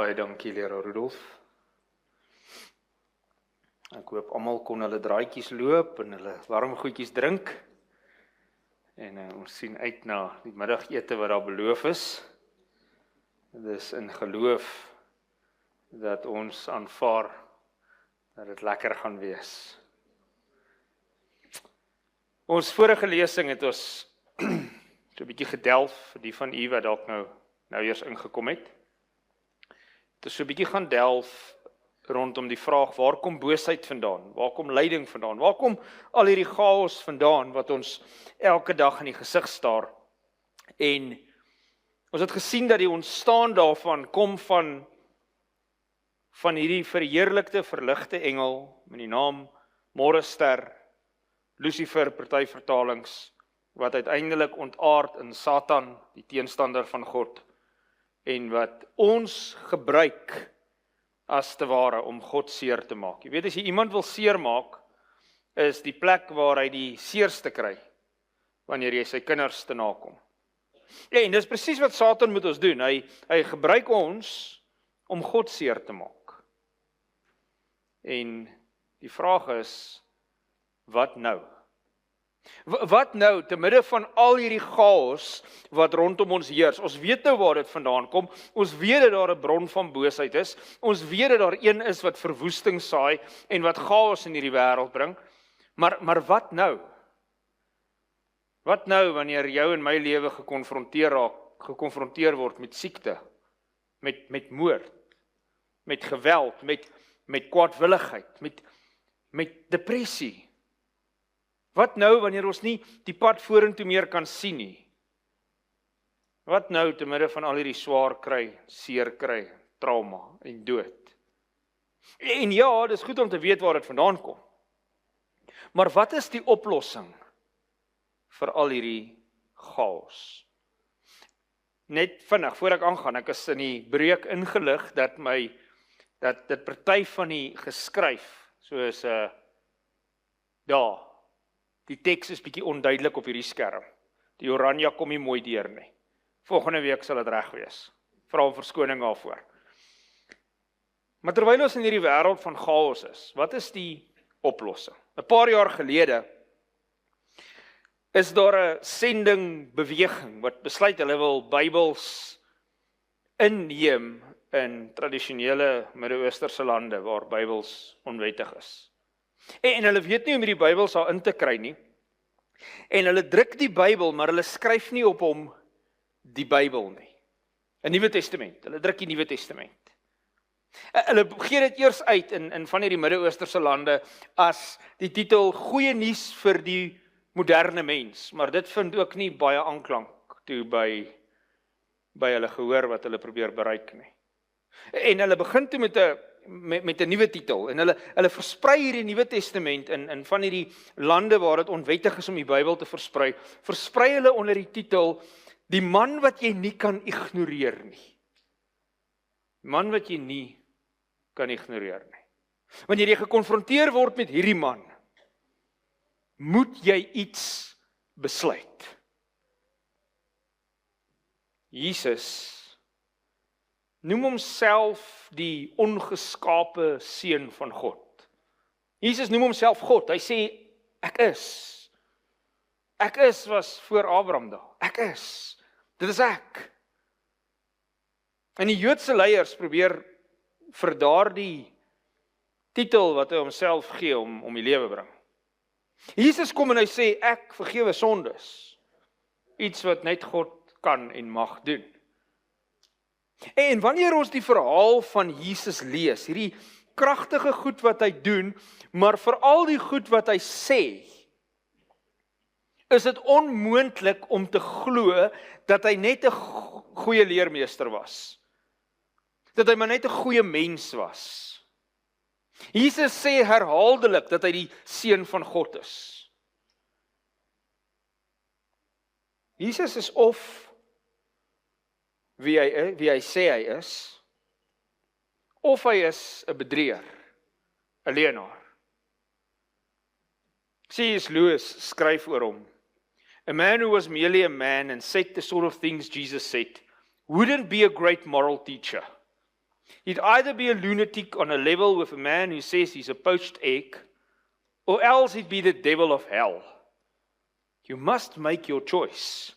Baie dankie, leraar Rudolf. Ek hoop almal kon hulle draaitjies loop en hulle warm goedjies drink. En ons sien uit na die middagete wat daar beloof is. Dis in geloof dat ons aanvaar dat dit lekker gaan wees. Ons vorige lesing het ons so 'n bietjie gedelf, vir die van u wat dalk nou eers ingekom het. Het ons so 'n bietjie gaan delf rondom die vraag, waar kom boosheid vandaan? Waar kom lyding vandaan? Waar kom al hierdie chaos vandaan wat ons elke dag in die gesig staar? En ons het gesien dat die ontstaan daarvan kom van hierdie verheerlikte, verligte engel met die naam Morgenster, Lucifer, party vertalings, wat uiteindelik ontaard in Satan, die teenstander van God, en wat ons gebruik as te ware om God seer te maak. Jy weet, as jy iemand wil seer maak, is die plek waar hy die seerste kry, wanneer jy sy kinders te nakom. Ja, en dis presies wat Satan moet ons doen. Hy gebruik ons om God seer te maak. En die vraag is, wat nou? Wat nou, te midde van al hierdie chaos wat rondom ons heers? Ons weet nou waar dit vandaan kom, ons weet dat daar 'n bron van boosheid is, ons weet dat daar een is wat verwoesting saai en wat chaos in hierdie wêreld bring, maar wat nou? Wat nou wanneer jou en my lewe gekonfronteer word met siekte, met moord, met geweld, met kwaadwilligheid, met depressie? Wat nou wanneer ons nie die pad vorentoe meer kan sien nie? Wat nou te midde van al hierdie swaar kry, seer kry, trauma en dood? En ja, dis goed om te weet waar dit vandaan kom. Maar wat is die oplossing vir al hierdie chaos? Net vinnig, voor ek aangaan, ek is in die breek ingelig dat dit party van die geskryf, soos daar, die teks is bietjie onduidelik op hierdie skerm. Die oranje kom nie mooi deur nie. Volgende week sal dit reg wees. Vra om verskoning daarvoor. Maar terwyl ons in hierdie wêreld van chaos is, wat is die oplossing? 'n Paar jaar gelede is daar 'n sendingbeweging wat besluit hulle wil Bybels inneem in tradisionele Midde-Oosterse lande waar Bybels onwettig is. En hulle weet nie om hierdie Bybels daar in te kry nie. En hulle druk die Bybel, maar hulle skryf nie op hom die Bybel nie. 'n Nuwe Testament. Hulle druk die Nuwe Testament. Hulle gee dit eers uit in van hierdie Midde-Oosterse lande as die titel Goeie nuus vir die moderne mens, maar dit vind ook nie baie aanklank toe by hulle gehoor wat hulle probeer bereik nie. En hulle begin toe met 'n nuwe titel, en hulle versprei hierdie Nuwe Testament in van hierdie lande waar dit onwettig is om die Bybel te versprei hulle onder die titel Die man wat jy nie kan ignoreer nie. Man wat jy nie kan ignoreer nie. Wanneer jy gekonfronteer word met hierdie man, moet jy iets besluit. Jesus noem homself die ongeskape seun van God. Jesus noem homself God. Hy sê, ek is. Ek is was voor Abraham daar. Ek is. Dit is ek. En die Joodse leiers probeer vir daardie titel wat hy homself gee om die lewe bring. Jesus kom en hy sê, ek vergewe sondes. Iets wat net God kan en mag doen. En wanneer ons die verhaal van Jesus lees, hierdie kragtige goed wat hy doen, maar veral die goed wat hy sê, is dit onmoontlik om te glo dat hy net 'n goeie leermeester was. Dat hy maar net 'n goeie mens was. Jesus sê herhaaldelik dat hy die seun van God is. Jesus is of wie hy sê hy is, of hy is 'n bedrieger, 'n leienaar. C.S. Lewis skryf oor hom. A man who was merely a man and said the sort of things Jesus said wouldn't be a great moral teacher. He'd either be a lunatic on a level with a man who says he's a poached egg, or else he'd be the devil of hell. You must make your choice.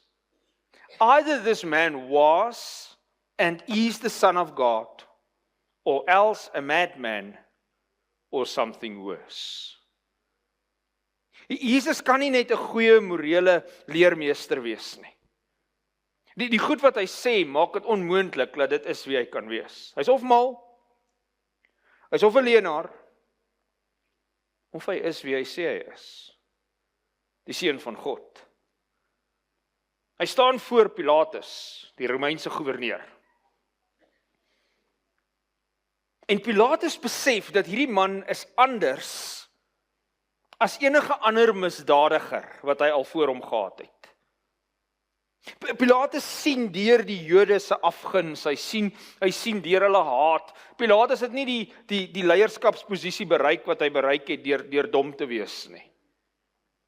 Either this man was and is the Son of God, or else a madman, or something worse. Jesus kan nie net 'n goeie morele leermeester wees nie. Die goed wat hy sê, maak dit onmoontlik dat dit is wie hy kan wees. Hy's of mal, hy's of 'n leienaar, of hy is wie hy sê hy is. Die seun van God. Hy staan voor Pilatus, die Romeinse goewerneur. En Pilatus besef dat hierdie man is anders as enige ander misdadiger wat hy al voor hom gehad het. Pilatus sien deur die Jode se afguns, hy sien deur hulle haat. Pilatus het nie die leierskapsposisie bereik wat hy bereik het deur dom te wees nie.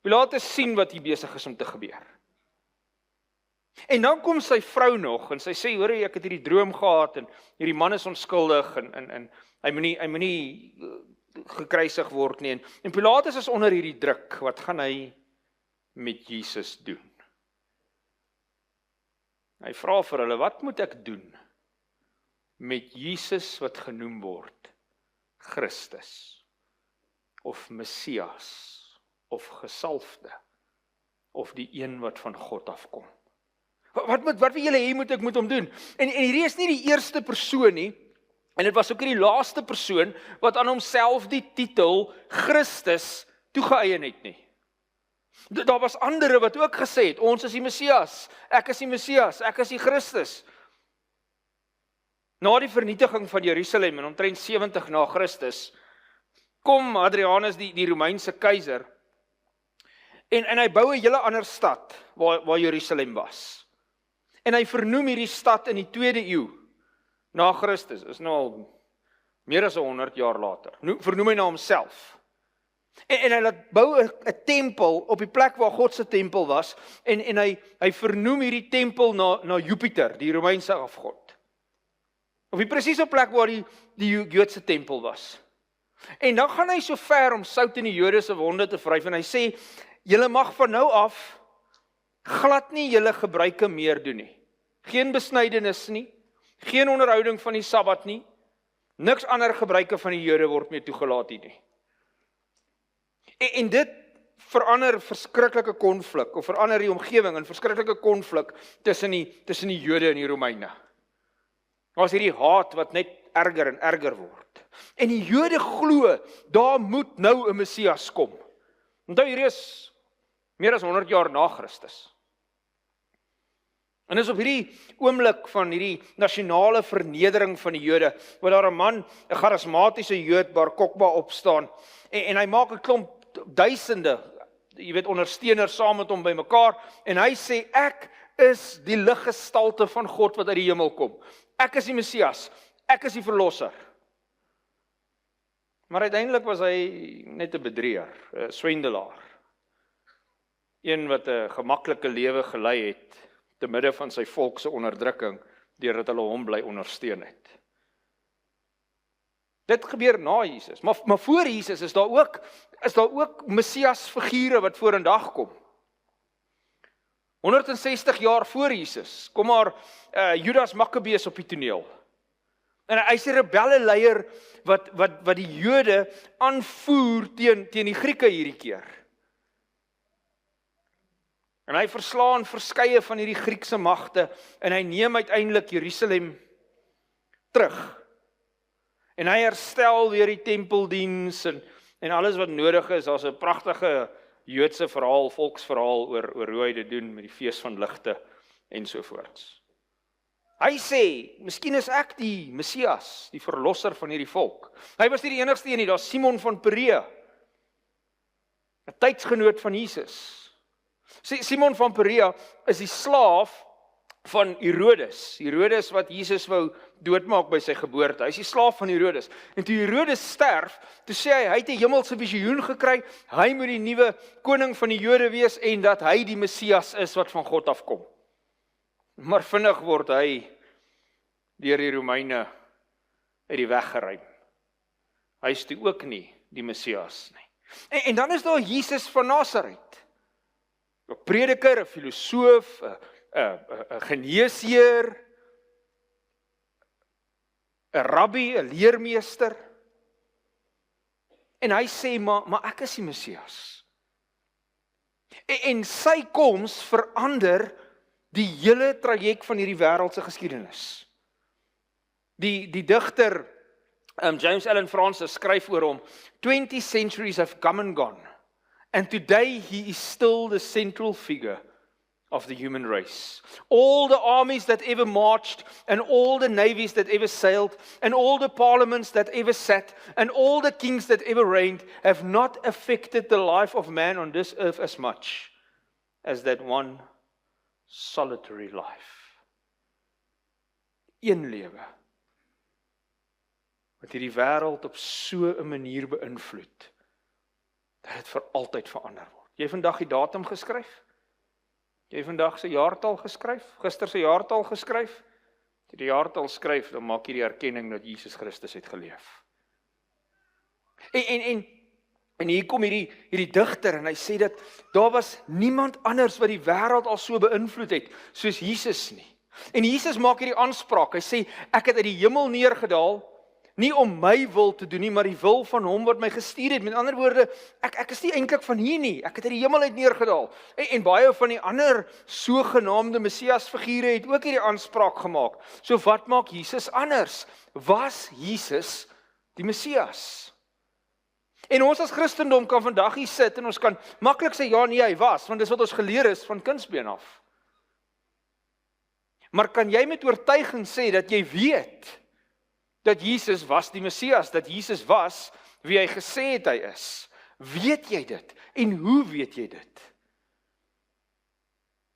Pilatus sien wat hier besig is om te gebeur. En dan kom sy vrou nog en sy sê, hoor, ek het hierdie droom gehad en hierdie man is onskuldig en hy moet nie gekruisig word nie. En Pilatus is onder hierdie druk, wat gaan hy met Jesus doen? Hy vra vir hulle, wat moet ek doen met Jesus wat genoem word Christus, of Messias, of gesalfde, of die een wat van God afkom? Wat wil julle hê moet ek met hom doen? En hierdie is nie die eerste persoon nie, en dit was ook nie die laaste persoon wat aan homself die titel Christus toegeëien het nie. Daar was ander wat ook gesê het, ons is die Messias, ek is die Messias, ek is die Christus. Na die vernietiging van Jerusalem in omtrent 70 na Christus, kom Hadrianus die Romeinse keiser, en hy bou 'n hele ander stad, waar Jerusalem was. En hy vernoem hierdie stad in die 2de eeu, na Christus, is nou al meer as 100 jaar later, vernoem hy na homself. En hy laat bou 'n tempel op die plek waar God se tempel was, en hy vernoem hierdie tempel na Jupiter, die Romeinse afgod. Op die presiese plek waar die Joodse tempel was. En dan gaan hy so ver om sout in die Jode se wonde te vryf, en hy sê, julle mag van nou af glad nie julle gebruike meer doen nie. Geen besnydenis nie, geen onderhouding van die Sabbat nie, niks ander gebruike van die Jode word meer toegelaat hier nie. En dit verander verskriklike konflik, of verander die omgewing in verskriklike konflik tussen die Jode en die Romeine. Was hierdie haat wat net erger en erger word. En die Jode glo, daar moet nou 'n Messias kom. Onthou, hierdie is meer as 100 jaar na Christus. En dis op hierdie oomblik van hierdie nasionale vernedering van die Jode, waar daar 'n man, 'n charismatiese Jood, Bar Kokba opstaan, en hy maak 'n klomp duisende, ondersteuners saam met hom bymekaar, en hy sê, ek is die liggestalte van God wat uit die hemel kom. Ek is die Messias, ek is die verlosser. Maar uiteindelik was hy net 'n bedrieger, 'n swendelaar. Een wat 'n gemaklike lewe gelei het, te midde van sy volk se onderdrukking, deurdat hulle hom bly ondersteun het. Dit gebeur na Jesus, maar voor Jesus is daar ook Messias figure wat vorendag kom. 160 jaar voor Jesus, kom maar Judas Makkabeus op die toneel. En hy is 'n rebelle leier wat die Jode aanvoer teen die Grieke hierdie keer. En hy verslaan verskeie van hierdie Griekse magte, en hy neem uiteindelik Jerusalem terug. En hy herstel weer die tempeldiens, en alles wat nodig is, as 'n pragtige Joodse verhaal, volksverhaal, oor hoe hy dit doen, met die fees van ligte, ensovoorts. Hy sê, miskien is ek die Messias, die verlosser van hierdie volk. Hy was nie die enigste een nie, daar Simon van Perea, 'n tydsgenoot van Jesus. Simon van Perea is die slaaf van Herodes. Herodes wat Jesus wou doodmaak by sy geboorte. Hy is die slaaf van Herodes. En toe Herodes sterf, toe sê hy het 'n hemelse visioen gekry, hy moet die nuwe koning van die Jode wees, en dat hy die Messias is wat van God afkom. Maar vinnig word hy deur die Romeine uit die weg geruim. Hy is toe ook nie die Messias nie. En dan is daar Jesus van Nasaret. 'n prediker, 'n filosoof, 'n geneesheer, 'n rabbi, 'n leermeester. En hy sê, maar ek is die Messias. En sy koms verander die hele traject van hierdie wêreldse geskiedenis. Die digter James Allen Francis skryf oor hom, 20 centuries have come and gone, and today he is still the central figure of the human race. All the armies that ever marched, and all the navies that ever sailed, and all the parliaments that ever sat, and all the kings that ever reigned, have not affected the life of man on this earth as much as that one solitary life. Een lewe wat hierdie wêreld op so 'n manier beïnvloed, dat dit vir altyd verander word. Jy vandag die datum geskryf? Jy vandag se jaartal geskryf? Gister se jaartal geskryf? As jy die jaartal skryf, dan maak jy die erkenning dat Jesus Christus het geleef. En hier kom hierdie digter en hy sê dat daar was niemand anders wat die wêreld al so beïnvloed het soos Jesus nie. En Jesus maak hierdie aanspraak. Hy sê, ek het uit die hemel neergedaal, nie om my wil te doen nie, maar die wil van hom wat my gestuur het. Met ander woorde, ek is nie eintlik van hier nie. Ek het uit die hemel uit neergedaal. En baie van die ander sogenaamde Messias figure het ook hierdie aanspraak gemaak. So wat maak Jesus anders? Was Jesus die Messias? En ons as Christendom kan vandag hier sit en ons kan maklik sê, ja nee, hy was, want dis wat ons geleer is van kindsbeen af. Maar kan jy met oortuiging sê dat jy weet dat Jesus was die Messias, dat Jesus was wie hy gesê het hy is? Weet jy dit? En hoe weet jy dit?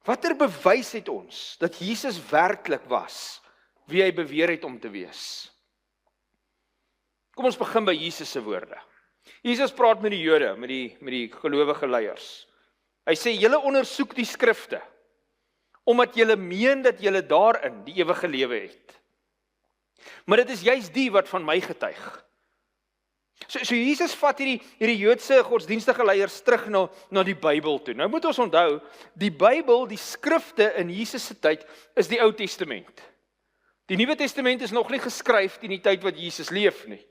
Watter bewys het ons dat Jesus werklik was wie hy beweer het om te wees? Kom ons begin by Jesus se woorde. Jesus praat met die Jode, met die gelowige leiers. Hy sê, julle ondersoek die skrifte, omdat julle meen dat julle daarin die ewige lewe het. Maar dit is juist die wat van my getuig. So Jesus vat hierdie Joodse godsdienstige leiers terug na die Bybel toe. Nou moet ons onthou, die Bybel, die skrifte in Jesus se tyd, is die Ou Testament. Die Nuwe Testament is nog nie geskryf in die tyd wat Jesus leef nie.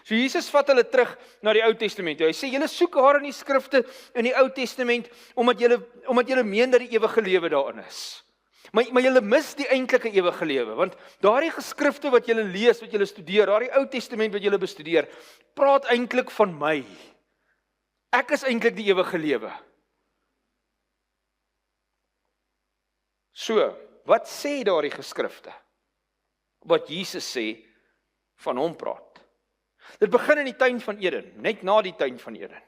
So Jesus vat hulle terug na die Ou Testament. Hy sê, julle soek haar in die skrifte in die Ou Testament, omdat julle meen dat die ewige lewe daarin is. Maar julle mis die eintlike ewige lewe, want daardie geskrifte wat julle lees, wat julle studeer, daardie Ou Testament wat julle bestudeer, praat eintlik van my. Ek is eintlik die ewige lewe. So, wat sê daardie geskrifte? Wat Jesus sê van hom praat. Dit begin in die tuin van Eden, net na die tuin van Eden.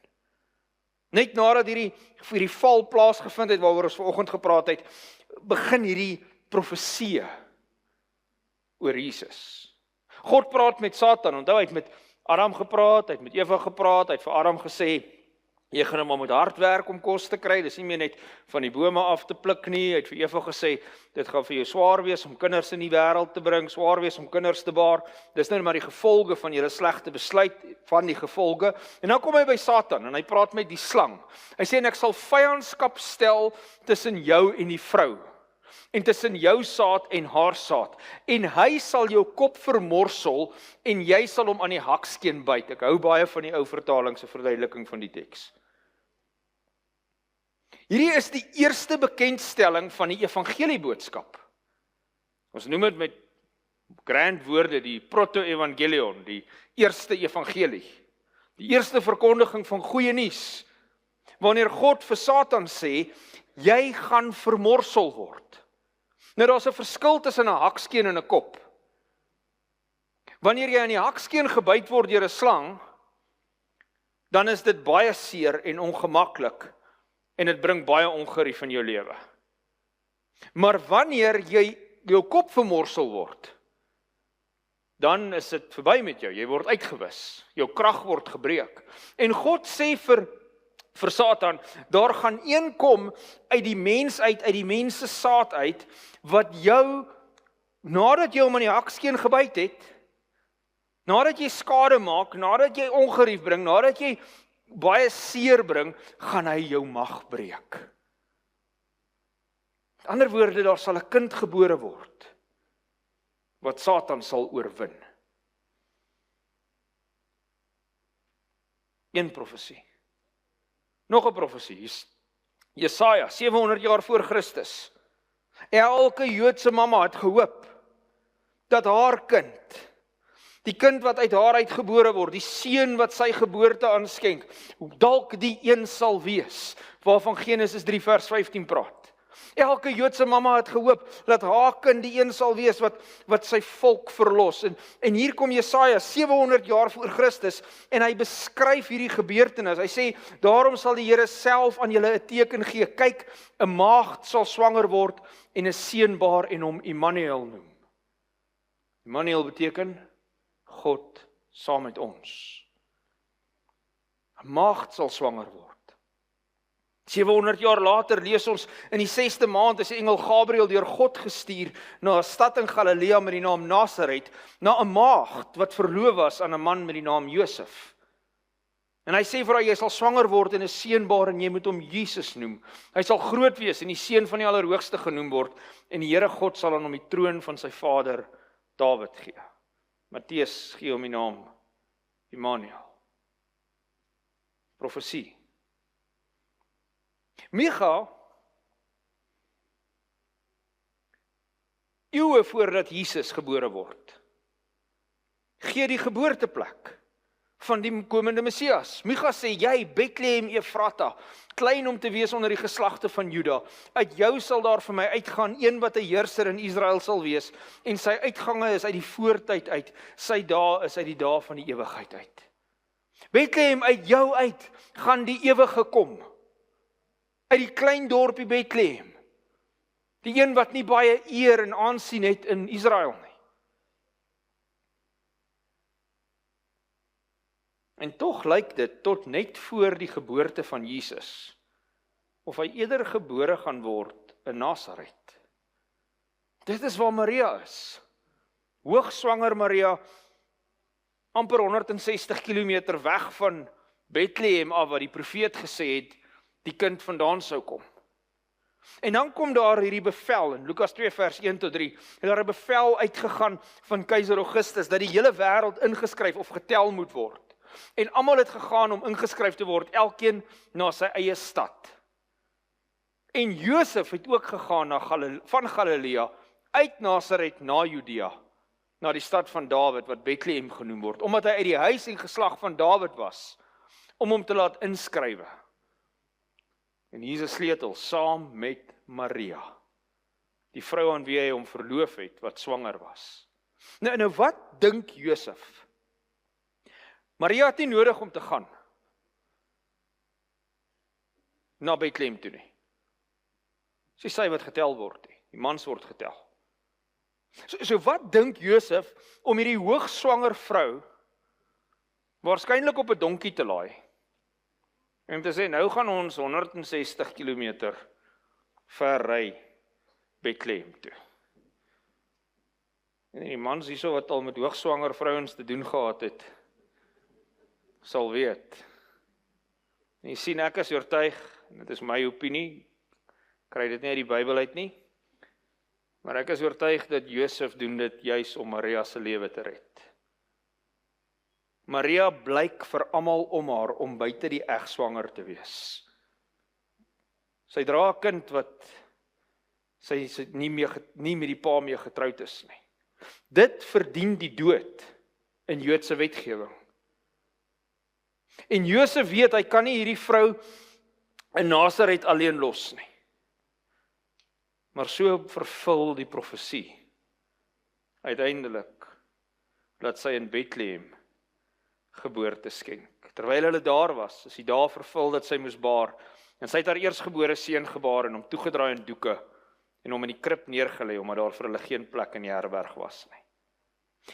Net nadat hierdie val plaasgevind het, waaroor ons vanoggend gepraat het, begin hierdie profesie oor Jesus. God praat met Satan, onthou hy het met Adam gepraat, hy het met Eva gepraat, hy het vir Adam gesê, jy gaan maar met hard werk om kos te kry, dis nie meer net van die bome af te pluk nie, hy het vir Eva gesê, dit gaan vir jou swaar wees om kinders in die wêreld te bring, swaar wees om kinders te baar, dis nou maar die gevolge van julle slegte besluit, van die gevolge, en dan kom hy by Satan, en hy praat met die slang, hy sê, en ek sal vyandskap stel tussen jou en die vrou, en tussen jou saad en haar saad, en hy sal jou kop vermorsel, en jy sal hom aan die hakskeen byt. Ek hou baie van die ou vertaling se verduideliking van die teks. Hierdie is die eerste bekendstelling van die evangelieboodskap. Ons noem dit met grand woorde die proto-evangelion, die eerste evangelie, die eerste verkondiging van goeie nuus, wanneer God vir Satan sê, jy gaan vermorsel word. Nou daar's 'n verskil tussen 'n hakskeen en 'n kop. Wanneer jy aan die hakskeen gebyt word deur 'n slang, dan is dit baie seer en ongemaklik en dit bring baie ongerief in jou lewe. Maar wanneer jy jou kop vermorsel word, dan is dit verby met jou, jy word uitgewis, jou krag word gebreek. En God sê vir Satan, daar gaan een kom uit die mens uit die mens se saad uit, wat jou, nadat jy hom aan die hakskeen gebyt het, Nadat jy skade maak, nadat jy ongerief bring, nadat jy baie seer bring, gaan hy jou mag breek. Met ander woorde, daar sal 'n kind gebore word, wat Satan sal oorwin. Een profesie. Nog 'n profesie. Jesaja, 700 jaar voor Christus. Elke Joodse mamma het gehoop dat haar kind, die kind wat uit haar uitgebore word, die seun wat sy geboorte aanskenk, dalk die een sal wees, waarvan Genesis 3 vers 15 praat. Elke Joodse mamma het gehoop dat haar kind die een sal wees wat sy volk verlos. En hier kom Jesaja 700 jaar voor Christus en hy beskryf hierdie gebeurtenis. Hy sê, daarom sal die Here self aan julle 'n teken gee. Kyk, 'n maagd sal swanger word en 'n seun baar en hom Immanuel noem. Immanuel beteken God saam met ons. 'n Maagd sal swanger word. 700 jaar later lees ons in die 6de maand is die engel Gabriël deur God gestuur na 'n stad in Galilea met die naam Nasaret, na 'n maagd wat verloof was aan 'n man met die naam Josef. En hy sê vir haar, jy sal swanger word en 'n seun baar en jy moet hom Jesus noem. Hy sal groot wees en die seun van die Allerhoogste genoem word en die Here God sal aan hom die troon van sy vader Dawid gee. Matteus gee hom die naam Immanuel. Profesie. Micha, eeue voordat Jesus gebore word, gee die geboorteplek van die komende Messias. Micha sê, jy Bethlehem Efrata, klein om te wees onder die geslagte van Juda, uit jou sal daar vir my uitgaan een wat 'n heerser in Israel sal wees, en sy uitgange is uit die voortyd uit, sy dae is uit die dae van die ewigheid uit. Bethlehem, uit jou uit gaan die ewige kom. Uit die klein dorpie Bethlehem. Die een wat nie baie eer en aansien het in Israel nie. En tog lyk dit tot net voor die geboorte van Jesus, of hy eerder gebore gaan word in Nasaret. Dit is waar Maria is. Hoogswanger Maria, amper 160 kilometer weg van Bethlehem af, wat die profeet gesê het, die kind vandaan sou kom. En dan kom daar hierdie bevel, in Lukas 2 vers 1 tot 3, en daar 'n bevel uitgegaan van keiser Augustus, dat die hele wêreld ingeskryf of getel moet word. En almal het gegaan om ingeskryf te word, elkeen na sy eie stad. En Josef het ook gegaan van Galilea, uit Nasaret na Judea, na die stad van Dawid, wat Bethlehem genoem word, omdat hy uit die huis en geslag van Dawid was, om hom te laat inskrywe. En hier is 'n sleutel, saam met Maria, die vrou aan wie hy hom verloof het, wat swanger was. Nou wat dink Josef? Maria het nie nodig om te gaan na Bethlehem toe nie. Dis sy wat getel word, die mans word getel. So wat dink Josef om hierdie hoogswanger vrou waarskynlik op 'n donkie te laai? En te sê, nou gaan ons 160 kilometer ver ry Bethlehem toe. En die mans hierso wat al met hoogswanger vrouens te doen gehad het, sal weet. En jy sien, ek is oortuig, en dit is my opinie, kry dit nie uit die Bybel uit nie, maar ek is oortuig dat Josef doen dit juis om Maria se lewe te red. Maria blyk vir almal om haar om buite die eg swanger te wees. Sy dra 'n kind wat sy nie met die pa mee getroud is nie. Dit verdien die dood in Joodse wetgewing. En Josef weet, hy kan nie hierdie vrou in Nasaret alleen los nie. Maar so vervul die profesie uiteindelik dat sy in Bethlehem geboorte skenk. Terwyl hulle daar was, is die dae vervul dat sy moes baar, en sy het haar eersgebore seun gebaar en hom toegedraai in doeke en hom in die krib neergelê, omdat daar vir hulle geen plek in die herberg was nie.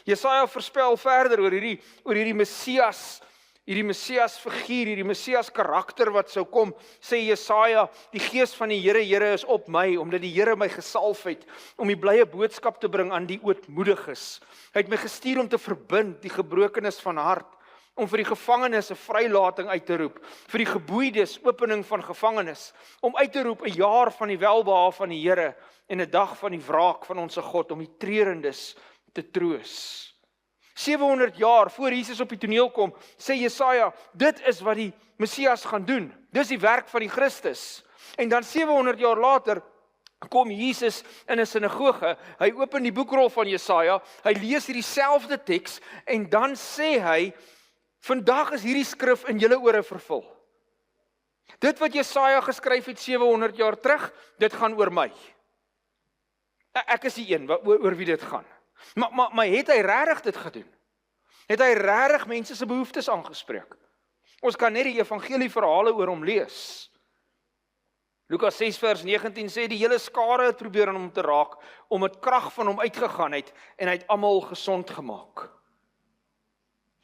Jesaja voorspel verder oor hierdie Messias hierdie Messias figuur, hierdie Messias karakter wat sou kom, sê Jesaja, die gees van die Here is op my, omdat die Here my gesalf het, om die blye boodskap te bring aan die ootmoediges. Hy het my gestuur om te verbind die gebrokenes van hart, om vir die gevangenes 'n vrylating uit te roep, vir die geboeides opening van gevangenes, om uit te roep 'n jaar van die welbehae van die Here en 'n dag van die wraak van ons God, om die treurendes te troos. 700 jaar voor Jesus op die toneel kom, sê Jesaja, dit is wat die Messias gaan doen. Dis die werk van die Christus. En dan 700 jaar later kom Jesus in 'n sinagoge, hy open die boekrol van Jesaja, hy lees hierdie selfde teks en dan sê hy, vandag is hierdie skrif in julle ore vervul. Dit wat Jesaja geskryf het 700 jaar terug, dit gaan oor my. Ek is die een oor wie dit gaan. Maar het hy regtig dit gedoen? Het hy regtig mense se behoeftes aangespreek? Ons kan net die evangelieverhale oor hom lees. Lukas 6 vers 19 sê, die hele skare het probeer aan hom te raak, omdat krag van hom uitgegaan het, en hy het almal gesond gemaak.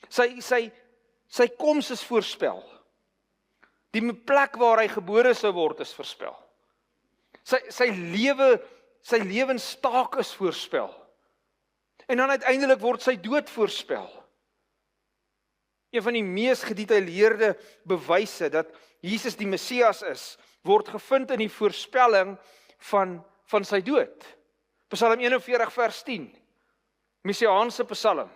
Sy koms is voorspel. Die plek waar hy gebore sou word is voorspel. Sy lewenstaak is voorspel. En dan uiteindelik word sy dood voorspel. Een van die mees gedetailleerde bewyse dat Jesus die Messias is, word gevind in die voorspelling van sy dood. Psalm 41 vers 10, Messiaanse psalm.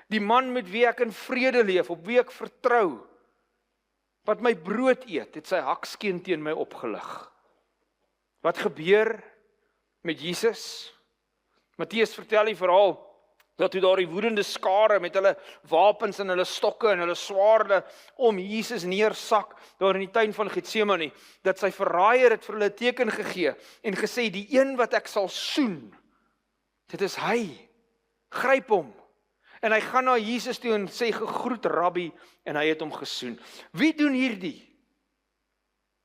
Die man met wie ek in vrede leef, op wie ek vertrou, wat my brood eet, het sy hakskeen teen my opgelig. Wat gebeur met Jesus? Matteus vertel die verhaal, dat toe daar die woedende skare met hulle wapens en hulle stokke en hulle swaarde om Jesus neersak, daar in die tuin van Getsemane, dat sy verraaier het vir hulle 'n teken gegee, en gesê, die een wat ek sal soen, dit is hy, gryp hom. En hy gaan na Jesus toe en sê, gegroet Rabbi, en hy het hom gesoen. Wie doen hierdie?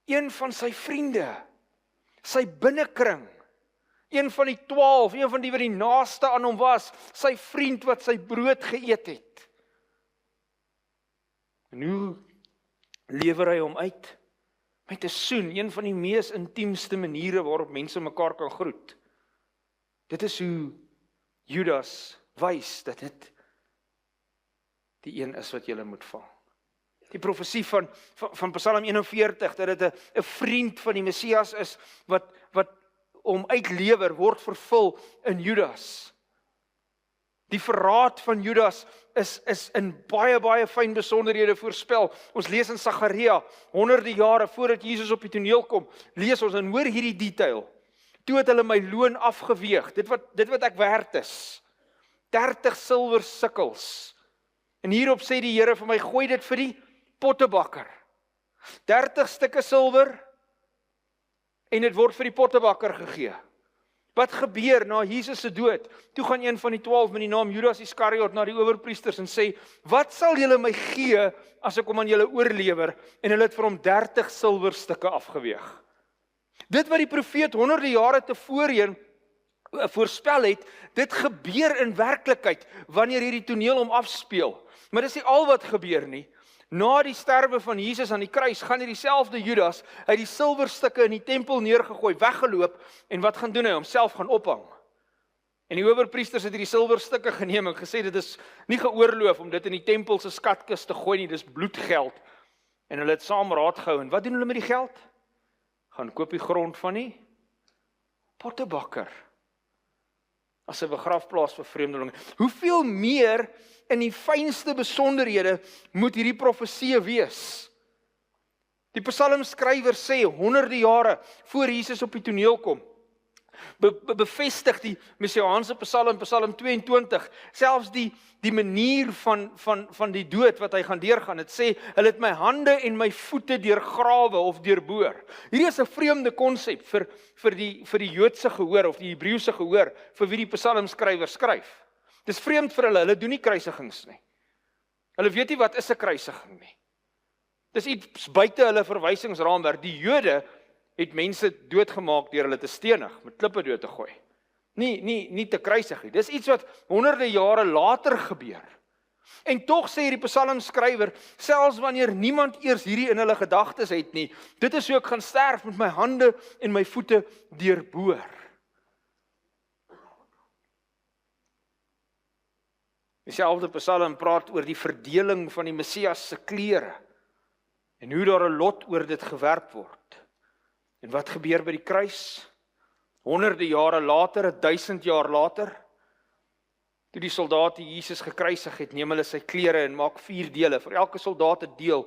Een van sy vriende, sy binnekring, een van die 12, een van die wat die naaste aan hom was, sy vriend wat sy brood geëet het. En hoe lewer hy hom uit? Met 'n soen, een van die mees intiemste maniere waarop mense mekaar kan groet. Dit is hoe Judas wys dat dit die een is wat jy moet vang. Die profesie van Psalm 41, dat dit 'n vriend van die Messias is, wat hom uitlewer, word vervul in Judas. Die verraad van Judas is in baie fyn besonderhede voorspel. Ons lees in Sagaria, honderde jare voordat Jesus op die toneel kom, lees ons en hoor hierdie detail. Toe het hulle my loon afgeweeg, dit wat ek werd is, 30 silwer sikkels. En hierop sê die Here vir my, gooi dit vir die pottebakker. 30 stukke silwer, en dit word vir die pottebakker gegee. Wat gebeur na Jesus se dood? Toe gaan een van die 12 met die naam Judas Iskariot na die owerpriesters en sê, wat sal julle my gee as ek hom aan julle oorlewer? En hulle het vir hom 30 silwerstukke afgeweeg. Dit wat die profeet honderde jare tevore voorspel het, dit gebeur in werklikheid wanneer hierdie toneel hom afspeel. Maar dis nie al wat gebeur nie. Na die sterwe van Jesus aan die kruis, gaan hierdie selfde Judas uit die silwerstukke in die tempel neergegooi, weggeloop, en wat gaan doen hy? Homself gaan ophang. En die owerpriesters het hierdie silwerstukke geneem en gesê, dit is nie geoorloof om dit in die tempel se skatkis te gooi nie, dis bloedgeld. En hulle het saam raad gehou, en wat doen hulle met die geld? Gaan koop die grond van die pottebakker, as 'n begrafplaas vir vreemdelinge. Hoeveel meer in die fynste besonderhede moet hierdie profesie wees? Die psalmskrywer sê, honderde jare voor Jesus op die toneel kom, bevestig die Messiaanse psalm, Psalm 22, selfs die manier van die dood wat hy gaan deurgaan. Het sê, hulle het my hande en my voete deurgrawe of deurboor. Hierdie is 'n vreemde konsep vir die Joodse gehoor of die Hebreëse gehoor, vir wie die psalmskrywer skryf. Dis vreemd vir hulle doen nie kruisigings nie. Hulle weet nie wat is 'n kruisiging nie. Dis iets buite hulle verwysingsraamwerk. Die Jode het mense doodgemaak deur hulle te stenig, met klippe dood te gooi. Nie te kruisig nie. Dis iets wat honderde jare later gebeur. En tog sê die psalmskrywer, selfs wanneer niemand eers hierdie in hulle gedagtes het nie, dit is hoe ek gaan sterf met my hande en my voete deurboor. Dieselfde psalm praat oor die verdeling van die Messias se klere en hoe daar 'n lot oor dit gewerp word. En wat gebeur by die kruis? Honderde jare later, 1000 jaar later, toe die soldate Jesus gekruisig het, neem hulle sy klere en maak 4 dele, vir elke soldaat 'n deel,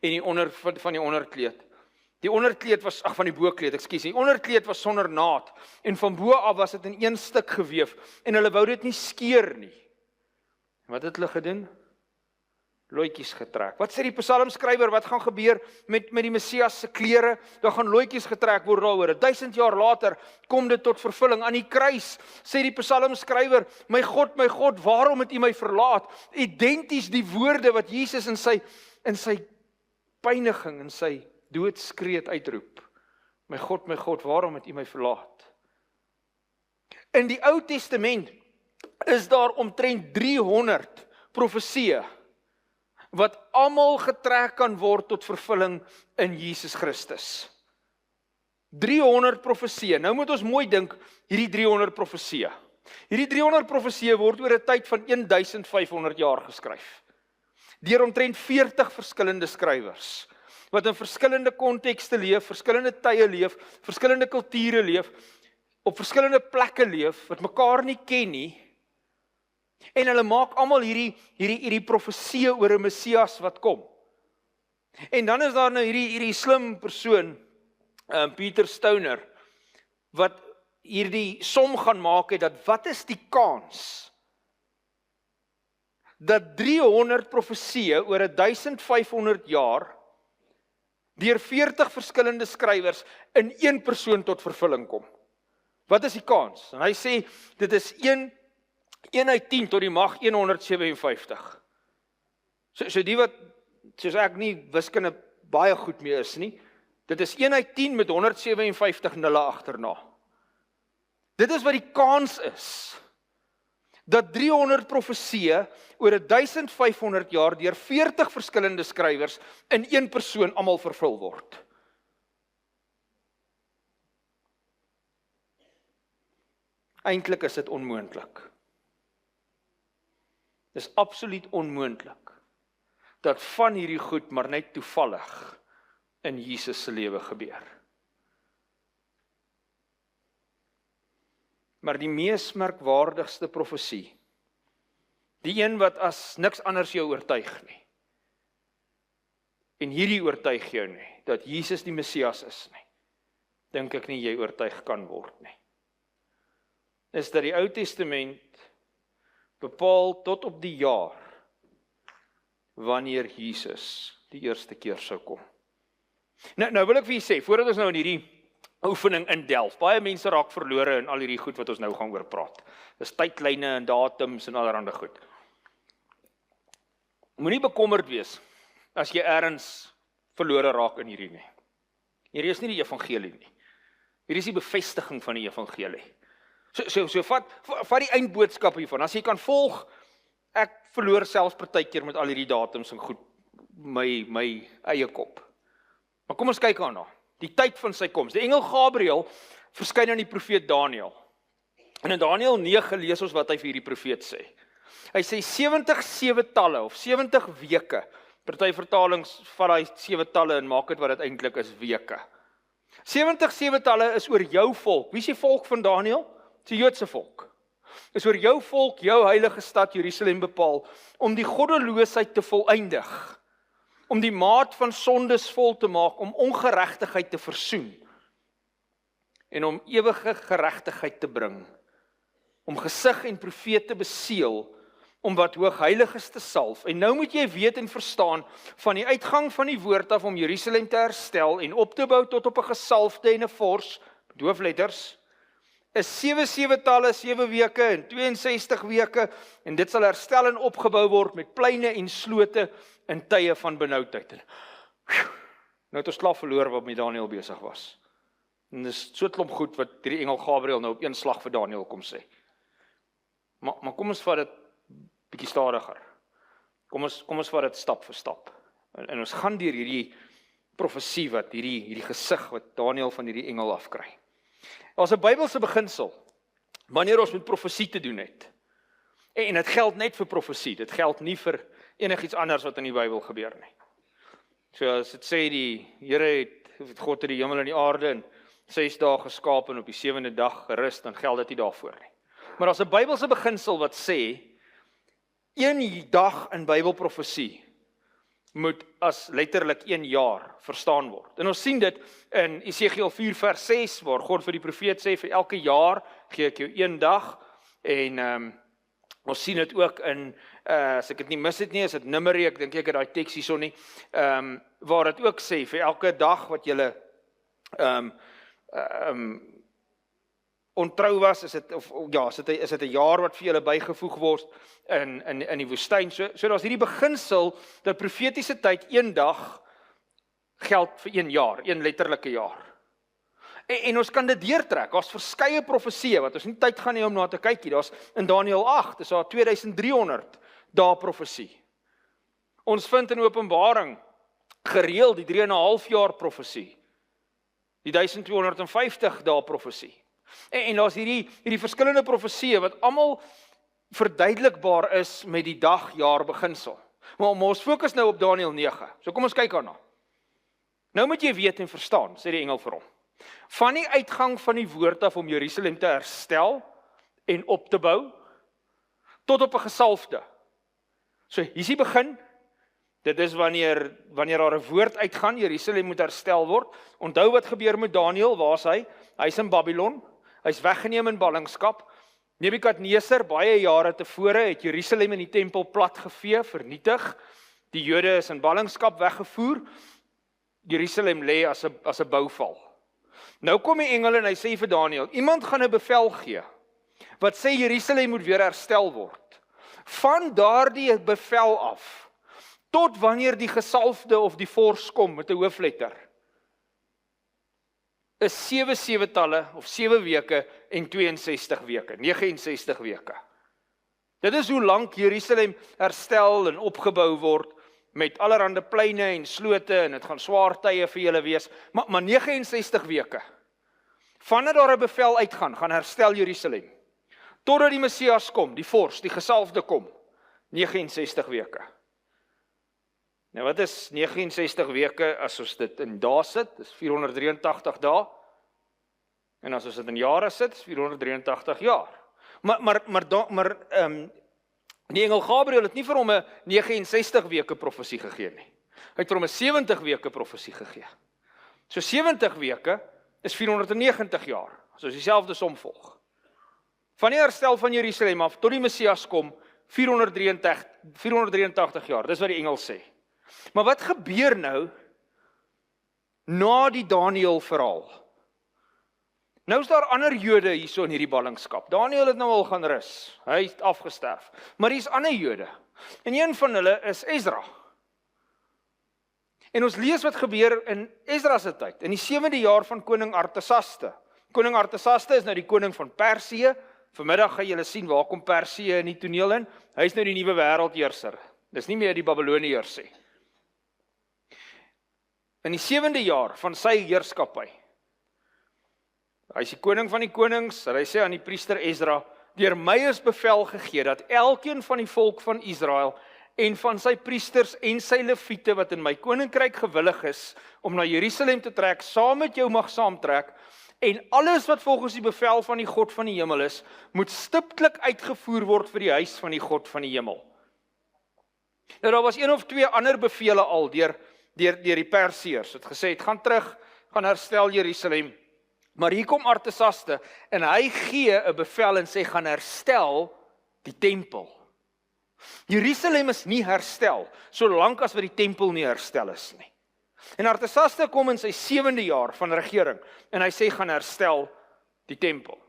en die van die onderkleed. Die onderkleed was, van die bookleed, die onderkleed was sonder naad, en van bo af was dit in een stuk geweef, en hulle wou dit nie skeer nie. Wat het hulle gedoen? Looitjies getrek. Wat sê die psalmskrywer, wat gaan gebeur met die Messias se klere? Daar gaan looitjies getrek word daaroor. 1000 jaar later kom dit tot vervulling. Aan die kruis sê die psalmskrywer, my God, waarom het U my verlaat? Identies die woorde wat Jesus in sy pyniging, in sy doodskreet uitroep. My God, waarom het U my verlaat? In die Ou Testament is daar omtrent 300 profesieë wat almal getrek kan word tot vervulling in Jesus Christus. 300 profesieë. Nou moet ons mooi dink, hierdie 300 profesieë. Hierdie 300 profesieë word oor 'n tyd van 1500 jaar geskryf. Deur omtrent 40 verskillende skrywers, wat in verskillende kontekste leef, verskillende tye leef, verskillende kulture leef, op verskillende plekke leef, wat mekaar nie ken nie, en hulle maak almal hierdie profesie oor 'n Messias wat kom. En dan is daar nou hierdie slim persoon, Peter Stoner, wat hierdie som gaan maak het, dat wat is die kans dat 300 profesieë oor 1500 jaar deur 40 verskillende skrywers in een persoon tot vervulling kom? Wat is die kans? En hy sê, dit is 1 uit 10 tot die mag 157. So die wat, soos ek nie wiskunde baie goed mee is nie, dit is 1 uit 10 met 157 nulle agterna. Dit is wat die kans is, dat 300 profesieë oor 1500 jaar deur 40 verskillende skrywers in een persoon almal vervul word. Eintlik is dit onmoontlik. Dis absoluut onmoontlik dat van hierdie goed maar net toevallig in Jesus se lewe gebeur. Maar die mees merkwaardigste profesie, die een wat as niks anders jou oortuig nie, en hierdie oortuig jou nie, dat Jesus die Messias is nie, dink ek nie jy oortuig kan word nie, is dat die Ou Testament bepaal tot op die jaar wanneer Jesus die eerste keer sou kom. Nou wil ek vir julle sê, voordat ons nou in hierdie oefening indelf, baie mense raak verlore in al hierdie goed wat ons nou gaan oor praat. Dis tydlyne en datums en allerhande goed. Moenie bekommerd wees as jy ergens verlore raak in hierdie nie. Hierdie is nie die evangelie nie. Hierdie is die bevestiging van die evangelie. So vat die eindboodskap hiervan. As jy kan volg, ek verloor selfs partykeer met al hierdie datums en goed, my eie kop. Maar kom ons kyk daarna. Die tyd van sy koms. Die engel Gabriël verskyn aan die profeet Daniël. En in Daniël 9 lees ons wat hy vir hierdie profeet sê. Hy sê 70 7-talle of 70 weke. Party vertalings vat daai 7 talle en maak dit wat dit eintlik is, weke. 70 7-talle is oor jou volk. Wie is die volk van Daniël? Die Joodse volk. Is oor jou volk, jou heilige stad Jerusalem bepaal, om die goddeloosheid te volëindig, om die maat van sondes vol te maak, om ongeregtigheid te versoen, en om ewige geregtigheid te bring, om gesig en profeet te beseël, om wat hoogheilig is te salf. En nou moet jy weet en verstaan, van die uitgang van die woord af om Jerusalem te herstel, en op te bou tot op 'n gesalfde en 'n vors, met hoofletters, is 7 7-talle, 7 weke en 62 weke, en dit sal herstel en opgebou word met pleine en slote in tye van benoudheid. Nou het ons klaar verloor wat met Daniël besig was. En dis so 'n klomp goed wat die engel Gabriël nou op een slag vir Daniël kom sê. Maar kom ons vat dit bietjie stadiger. Kom ons vat dit stap vir stap. En ons gaan deur hierdie profesie wat hierdie gesig wat Daniël van hierdie engel afkry. Daar's 'n Bybelse beginsel wanneer ons met profesie te doen het. En dit geld net vir profesie, dit geld nie vir enigiets anders wat in die Bybel gebeur nie. So as dit sê die Here het God het die hemel en die aarde in 6 dae geskaap en op die 7de dag gerus, dan geld dit nie daarvoor nie. Maar daar's 'n Bybelse beginsel wat sê, een dag in Bybelprofesie moet as letterlik 1 jaar verstaan word. En ons sien dit in Esegiel 4 vers 6, waar God vir die profeet sê, vir elke jaar gee ek jou 1 dag, en ons sien dit ook in, as ek dit nie mis het nie, is dit Numeri, ek dink ek het daai teks hierso nie, waar dit ook sê, vir elke dag wat julle ontrou was, is dit 'n jaar wat vir julle bygevoeg word in die woestyn. So daar's hierdie beginsel dat profetiese tyd 1 dag geld vir 1 jaar, 1 letterlike jaar. En ons kan dit deurtrek. Daar's verskeie profesieë wat ons nie tyd gaan hê om na te kyk nie. Daar's in Daniël 8, is daar 2300 dae profesie. Ons vind in Openbaring gereeld die 3,5 jaar profesie. Die 1250 dae profesie. En daar's hierdie verskillende profesieë wat almal verduidelikbaar is met die dag-jaar beginsel. Maar ons fokus nou op Daniël 9. So kom ons kyk daarna. Nou moet jy weet en verstaan, sê die engel vir hom. Van die uitgang van die woord af om Jerusalem te herstel en op te bou, tot op 'n gesalfde. So hier's die begin. Dit is wanneer daar 'n woord uitgaan, Jerusalem moet herstel word. Onthou wat gebeur met Daniël, waar is hy? Hy's in Babylon, hy's weggeneem in ballingskap. Nebukadneser, baie jare tevore, het Jerusalem en die tempel platgevee, vernietig. Die Jode is in ballingskap weggevoer. Jerusalem lê as 'n bouval. Nou kom die engel en hy sê vir Daniël, iemand gaan 'n bevel gee, wat sê Jerusalem moet weer herstel word. Van daardie bevel af, tot wanneer die gesalfde of die vors kom met 'n hoofletter, is 7 7-talle of 7 weke en 62 weke, 69 weke. Dit is hoe lank Jerusalem herstel en opgebou word, met allerhande pleine en slote, en dit gaan swaar tye vir julle wees, maar 69 weke. Vandat daar 'n bevel uitgaan, gaan herstel Jerusalem, totdat die Messias kom, die vors, die gesalfde kom, 69 weke. Nou wat is 69 weke as ons dit in dae sit? Dis 483 dae. En as ons dit in jare sit, is 483 jaar. Maar die engel Gabriël het nie vir hom 'n 69 weke profesie gegee nie. Hy het vir hom 'n 70 weke profesie gegee. So 70 weke is 490 jaar, as ons dieselfde som volg. Van die herstel van Jerusalem af tot die Messias kom, 483 jaar, dis wat die engel sê. Maar wat gebeur nou na die Daniël verhaal? Nou is daar ander Jode hierso in hierdie ballingskap. Daniël het nou al gaan rus. Hy het afgesterf. Maar hier's ander Jode. En een van hulle is Ezra. En ons lees wat gebeur in Ezra se tyd, in die 7de jaar van koning Artasaste. Koning Artasaste is nou die koning van Persië. Vanmiddag gaan julle sien waar kom Persië in die toneel in. Hy is nou die nuwe wêreldheerser. Dis nie meer die Babiloniërs nie. In die 7de jaar van sy heerskappy, hy is die koning van die konings, en hy sê aan die priester Ezra, deur my is bevel gegee, dat elkeen van die volk van Israel, en van sy priesters en sy leviete, wat in my koninkryk gewillig is, om na Jerusalem te trek, saam met jou mag saamtrek, en alles wat volgens die bevel van die God van die hemel is, moet stiptelik uitgevoer word vir die huis van die God van die hemel. Nou daar was 1 of 2 ander bevele al, deur die Persiërs, het gesê, het gaan terug, gaan herstel Jerusalem, maar hier kom Artasaste, en hy gee 'n bevel en sê, gaan herstel die tempel. Jerusalem is nie herstel, solank as wat die tempel nie herstel is nie. En Artasaste kom in sy 7de jaar van regering, en hy sê, gaan herstel die tempel.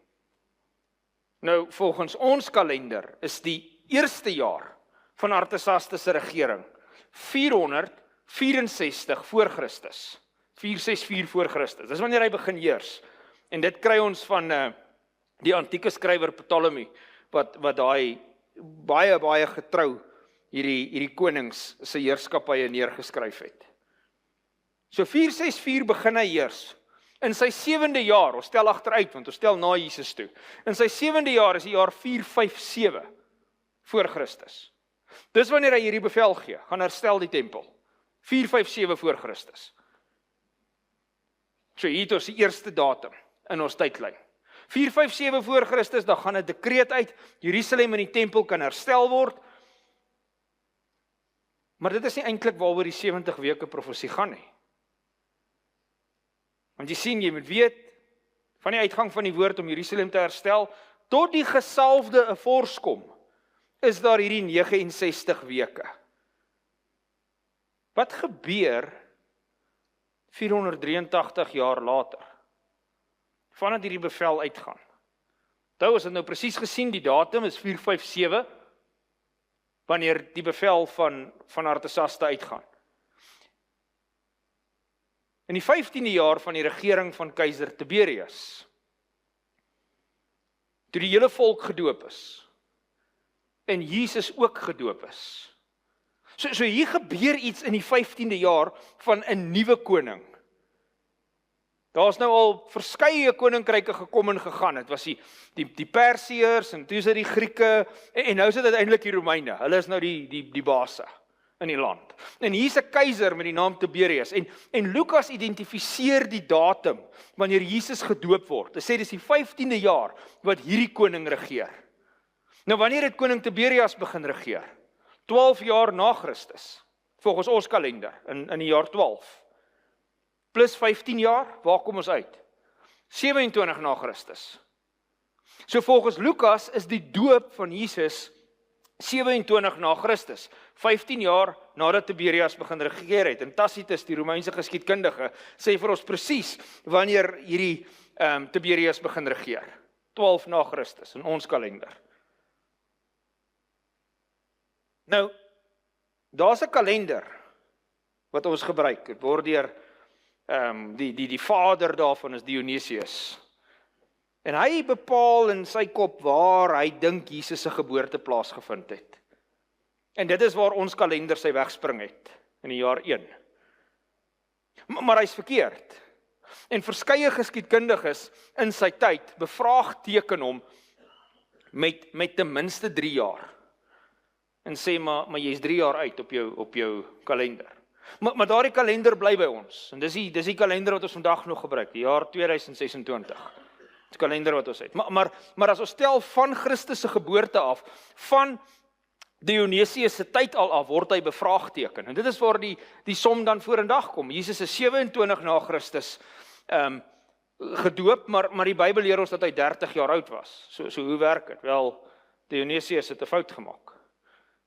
Nou, volgens ons kalender, is die eerste jaar van Artasaste se regering, 464 voor Christus, 464 voor Christus, dis wanneer hy begin heers. En dit kry ons van die antieke skrywer Ptolemy, wat daai baie getrou hierdie konings se heerskappye neergeskryf het. So 464 begin hy heers. In sy 7de jaar, ons tel agteruit, want ons tel na Jesus toe. In sy 7de jaar is die jaar 457 voor Christus. Dis wanneer hy hierdie bevel gee, gaan herstel die tempel. 457 voor Christus. So hier het ons die eerste datum in ons tydlyn. 457 voor Christus, dan gaan 'n dekreet uit, Jerusalem en die tempel kan herstel word. Maar dit is nie eintlik waaroor die 70 weke profesie gaan nie. Want jy sien, jy moet weet, van die uitgang van die woord om Jerusalem te herstel, tot die gesalfde 'n vors kom, is daar hierdie 69 weke. Wat gebeur 483 jaar later, vandat hierdie bevel uitgaan? Onthou, ons het nou presies gesien, die datum is 457, wanneer die bevel van Artasasta uitgaan. In die 15de jaar van die regering van keiser Tiberius, toe die hele volk gedoop is, en Jesus ook gedoop is. So hier gebeur iets in die 15de jaar van 'n nuwe koning. Daar's nou al verskeie koninkryke gekom en gegaan. Dit was die Persiërs en toe is dit die Grieke en nou is dit uiteindelik die Romeine. Hulle is nou die base in die land. En hier's 'n keiser met die naam Tiberius en Lukas identifiseer die datum wanneer Jesus gedoop word. Hy sê dis die 15de jaar wat hierdie koning regeer. Nou wanneer het koning Tiberius begin regeer? 12 jaar na Christus, volgens ons kalender, in die jaar 12. Plus 15 jaar, waar kom ons uit? 27 na Christus. So volgens Lukas is die doop van Jesus 27 na Christus, 15 jaar nadat Tiberius begin regeer het. En Tacitus, die Romeinse geskiedkundige, sê vir ons presies wanneer hierdie Tiberius begin regeer. 12 na Christus in ons kalender. Nou, daar's 'n kalender wat ons gebruik. Dit word deur die vader daarvan is Dionysius. En hy bepaal in sy kop waar hy dink Jesus se geboorte plaasgevind het. En dit is waar ons kalender sy wegspring het in die jaar 1. Maar hy's verkeerd. En verskeie geskiedkundiges in sy tyd bevraagteken hom met ten minste 3 jaar. En sê maar jy's 3 jaar uit op jou kalender. Maar daardie kalender bly by ons. En dis die kalender wat ons vandag nog gebruik, die jaar 2026. Die kalender wat ons het. Maar as ons stel van Christus se geboorte af, van Dionysius se tyd al af, word hy bevraagteken. En dit is waar die som dan vorendag kom. Jesus is 27 na Christus gedoop, maar die Bybel leer ons dat hy 30 jaar oud was. So hoe werk dit? Wel, Dionysius het 'n fout gemaak.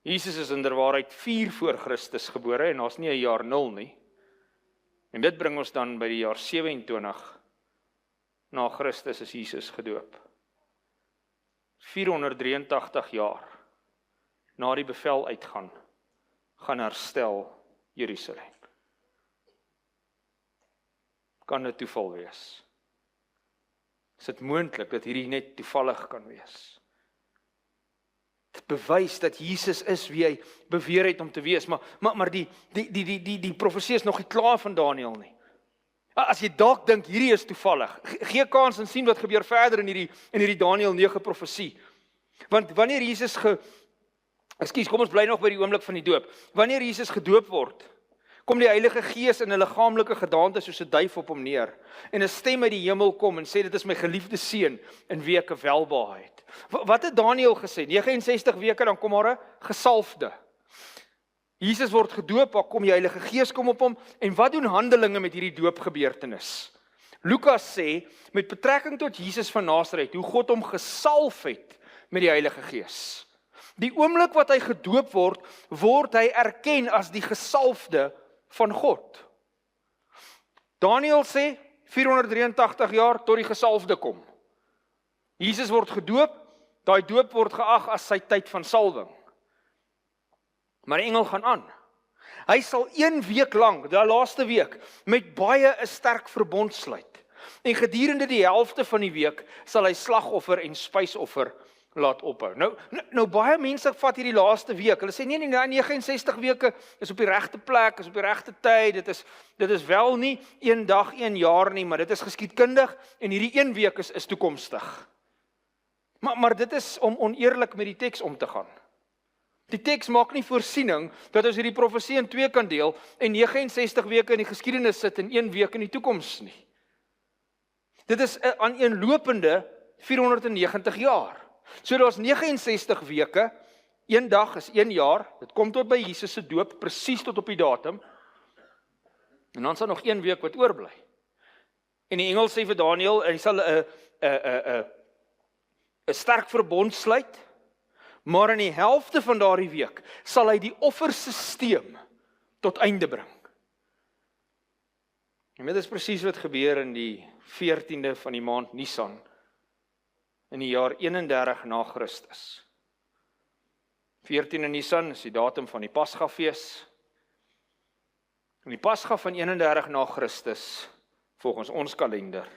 Jesus is inderwaarheid 4 voor Christus gebore en daar's nie 'n jaar 0 nie. En dit bring ons dan by die jaar 27 na Christus is Jesus gedoop. 483 jaar na die bevel uitgaan, gaan herstel Jerusalem. Kan dit toeval wees? Is dit moontlik dat hierdie net toevallig kan wees? Bewys dat Jesus is wie hy beweer het om te wees, maar die profesie is nog nie klaar van Daniël nie. As jy dalk dink hierdie is toevallig, gee kans en sien wat gebeur verder in hierdie Daniël 9 profesie. Want wanneer Jesus kom ons bly nog by die oomblik van die doop. Wanneer Jesus gedoop word, kom die Heilige Gees in 'n liggaamlike gedaante soos 'n duif op hom neer. En 'n stem uit die hemel kom en sê dit is my geliefde seun in wie ek welbehae het. Wat het Daniël gesê? 69 weke dan kom maar 'n gesalfde. Jesus word gedoop, daar kom die Heilige Gees kom op hom en wat doen Handelinge met hierdie doopgebeurtenis? Lukas sê met betrekking tot Jesus van Nasaret, hoe God hom gesalf het met die Heilige Gees. Die oomblik wat hy gedoop word hy erken as die gesalfde van God. Daniël sê 483 jaar tot die gesalfde kom. Jesus word gedoop, daai doop word geag as sy tyd van salwing. Maar die engel gaan aan. Hy sal 1 week lank, daai laaste week, met baie 'n sterk verbond sluit. En gedurende die helfte van die week sal hy slagoffer en spysoffer laat ophou. Nou baie mense vat hierdie laaste week. Hulle sê nee, 69 weke is op die regte plek, is op die regte tyd. Dit is wel nie 1 dag, 1 jaar nie, maar dit is geskiedkundig en hierdie 1 week is toekomstig. Maar dit is om oneerlik met die teks om te gaan. Die teks maak nie voorsiening dat ons hierdie profesie in 2 kan deel en 69 weke in die geskiedenis sit en 1 week in die toekoms nie. Dit is 'n aaneenlopende 490 jaar. So daar's 69 weke, 1 dag is 1 jaar, dit kom tot by Jesus se doop, presies tot op die datum, en dan is daar nog 1 week wat oorbly. En die engel sê vir Daniël, hy sal 'n sterk verbond sluit, maar in die helfte van daardie week sal hy die offersisteem tot einde bring. En dit is presies wat gebeur in die 14de van die maand Nisan, in die jaar 31 na Christus. 14 Nisan is die datum van die Paschafees. En die Pascha van 31 na Christus, volgens ons kalender,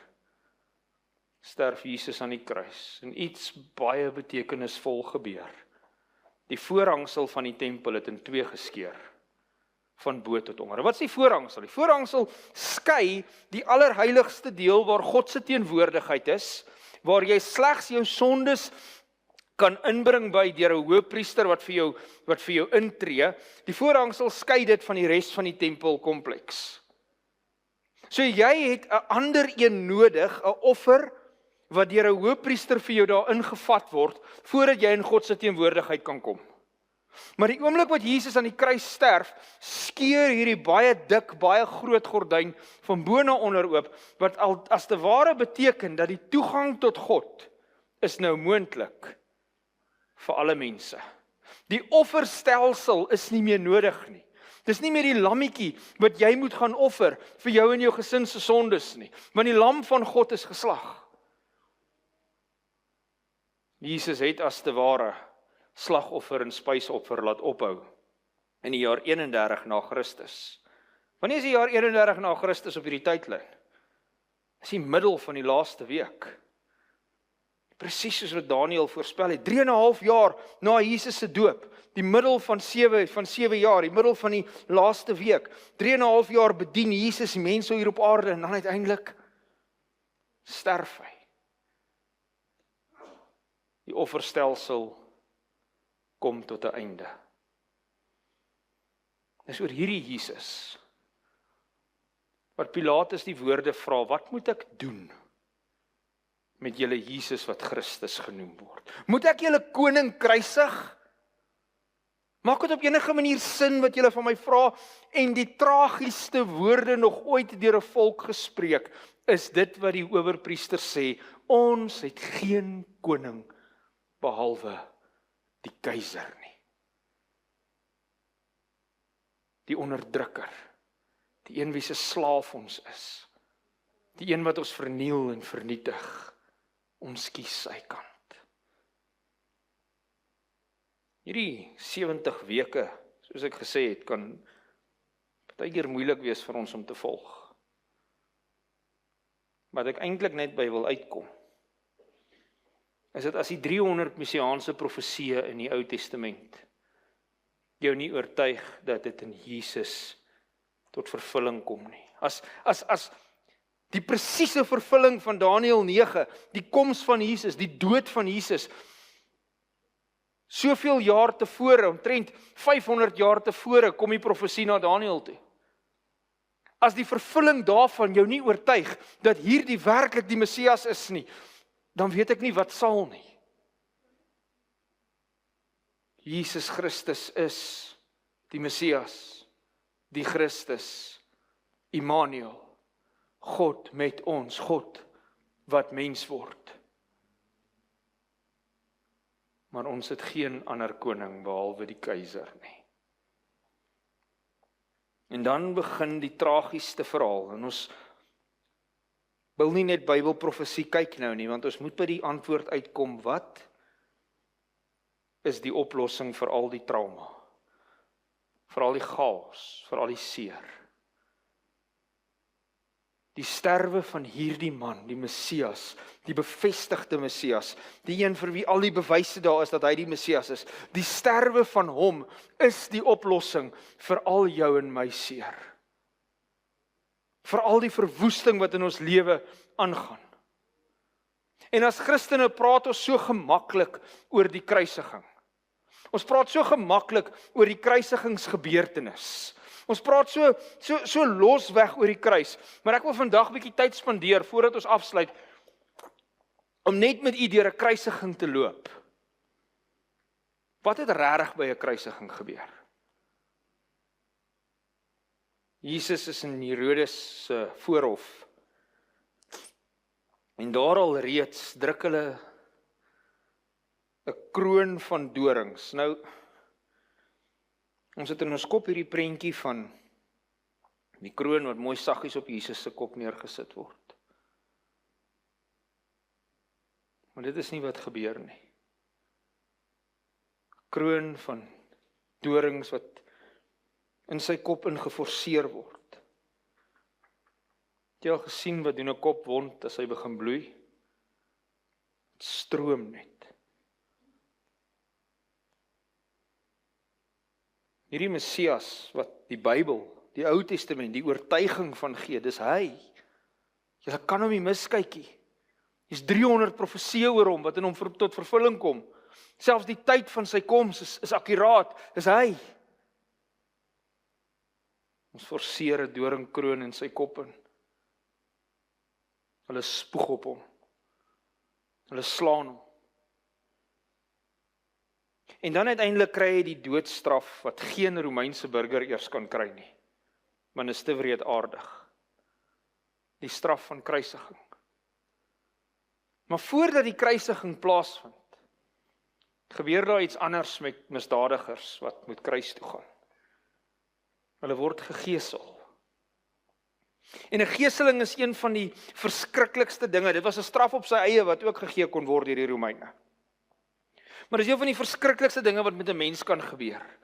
sterf Jesus aan die kruis. En iets baie betekenisvol gebeur. Die voorhangsel van die tempel het in 2 geskeur, van bo tot onder. Wat is die voorhangsel? Die voorhangsel skei die allerheiligste deel waar God se teenwoordigheid is, waar jy slegs jou sondes kan inbring by deur 'n hoëpriester wat vir jou intree. Die voorhangsel skei dit van die res van die tempelkompleks. So jy het 'n ander een nodig, 'n offer wat deur 'n hoëpriester vir jou daar ingevat word voordat jy in God se teenwoordigheid kan kom. Maar die oomblik wat Jesus aan die kruis sterf, skeur hierdie baie dik, baie groot gordyn van bo na onder oop, wat as te ware beteken dat die toegang tot God is nou moontlik vir alle mense. Die offerstelsel is nie meer nodig nie. Dis nie meer die lammetjie wat jy moet gaan offer vir jou en jou gesin se sondes nie, want die lam van God is geslag. Jesus het as te ware slagoffer en spysoffer laat ophou in die jaar 31 na Christus. Wanneer is die jaar 31 na Christus op hierdie tydlyn? Dis die middel van die laaste week. Presies soos wat Daniël voorspel het, 3,5 jaar na Jesus se doop, die middel van 7 jaar, die middel van die laaste week, 3,5 jaar bedien Jesus die mense hier op aarde, en dan uiteindelik sterf hy. Die offerstelsel kom tot 'n einde. Dis oor hierdie Jesus wat Pilatus die woorde vra, wat moet ek doen met julle Jesus wat Christus genoem word? Moet ek julle koning kruisig? Maak dit op enige manier sin wat julle van my vra? En die tragiesste woorde nog ooit deur 'n volk gespreek, is dit wat die owerpriester sê, ons het geen koning behalwe die keiser nie. Die onderdrukker, die een wie se slaaf ons is, die een wat ons verniel en vernietig, ons kies sy kant. Hierdie 70 weke, soos ek gesê het, kan partykeer moeilik wees vir ons om te volg. Wat ek eintlik net by wil uitkom, is dit as die 300 messiaanse profesieë in die Ou Testament jou nie oortuig dat dit in Jesus tot vervulling kom nie. As die presiese vervulling van Daniël 9, die koms van Jesus, die dood van Jesus, soveel jaar tevore, omtrent 500 jaar tevore, kom die profesie na Daniël toe. As die vervulling daarvan jou nie oortuig dat hierdie werklik die Messias is nie, dan weet ek nie wat sal nie. Jesus Christus is die Messias, die Christus, Immanuel, God met ons, God wat mens word. Maar ons het geen ander koning behalwe die keiser nie. En dan begin die tragiesste verhaal, en ons wil nie net Bybelprofesie kyk nou nie, want ons moet by die antwoord uitkom, wat is die oplossing vir al die trauma, vir al die chaos, vir al die seer. Die sterwe van hierdie man, die Messias, die bevestigde Messias, die een vir wie al die bewyse daar is dat hy die Messias is. Die sterwe van hom is die oplossing vir al jou en my seer. Vir al die verwoesting wat in ons lewe aangaan. En as Christene praat ons so gemaklik oor die kruisiging. Ons praat so gemaklik oor die kruisigingsgebeurtenis. Ons praat so losweg oor die kruis. Maar ek wil vandag 'n bietjie tyd spandeer voordat ons afsluit om net met u deur 'n kruisiging te loop. Wat het regtig by 'n kruisiging gebeur? Jesus is in Herodes se voorhof. En daar al reeds druk hulle 'n kroon van dorings. Nou, ons het in ons kop hierdie prentjie van die kroon wat mooi saggies op Jesus se kop neergesit word. Maar dit is nie wat gebeur nie. Kroon van dorings wat in sy kop ingeforseer word. Het jy al gesien wat doen 'n kopwond as hy begin bloei? Het stroom net. Hierdie Messias wat die Bybel, die Ou Testament, die oortuiging van gee, dis hy. Jy kan hom nie miskyk nie. Hier's 300 profesieë oor hom wat in hom tot vervulling kom. Selfs die tyd van sy koms is akkuraat, dis hy. Ons forceer 'n doringkroon in sy kop in. Hulle spoeg op hom. Hulle slaan hom. En dan uiteindelik kry hy die doodstraf wat geen Romeinse burger eers kan kry nie. Want is te wreedaardig. Die straf van kruisiging. Maar voordat die kruisiging plaasvind, gebeur daar iets anders met misdadigers wat moet kruis toe gaan. Hulle word gegesel. En 'n geseling is een van die verskriklikste dinge. Dit was 'n straf op sy eie wat ook gegee kon word deur die Romeine. Maar dit is een van die verskriklikste dinge wat met 'n mens kan gebeur.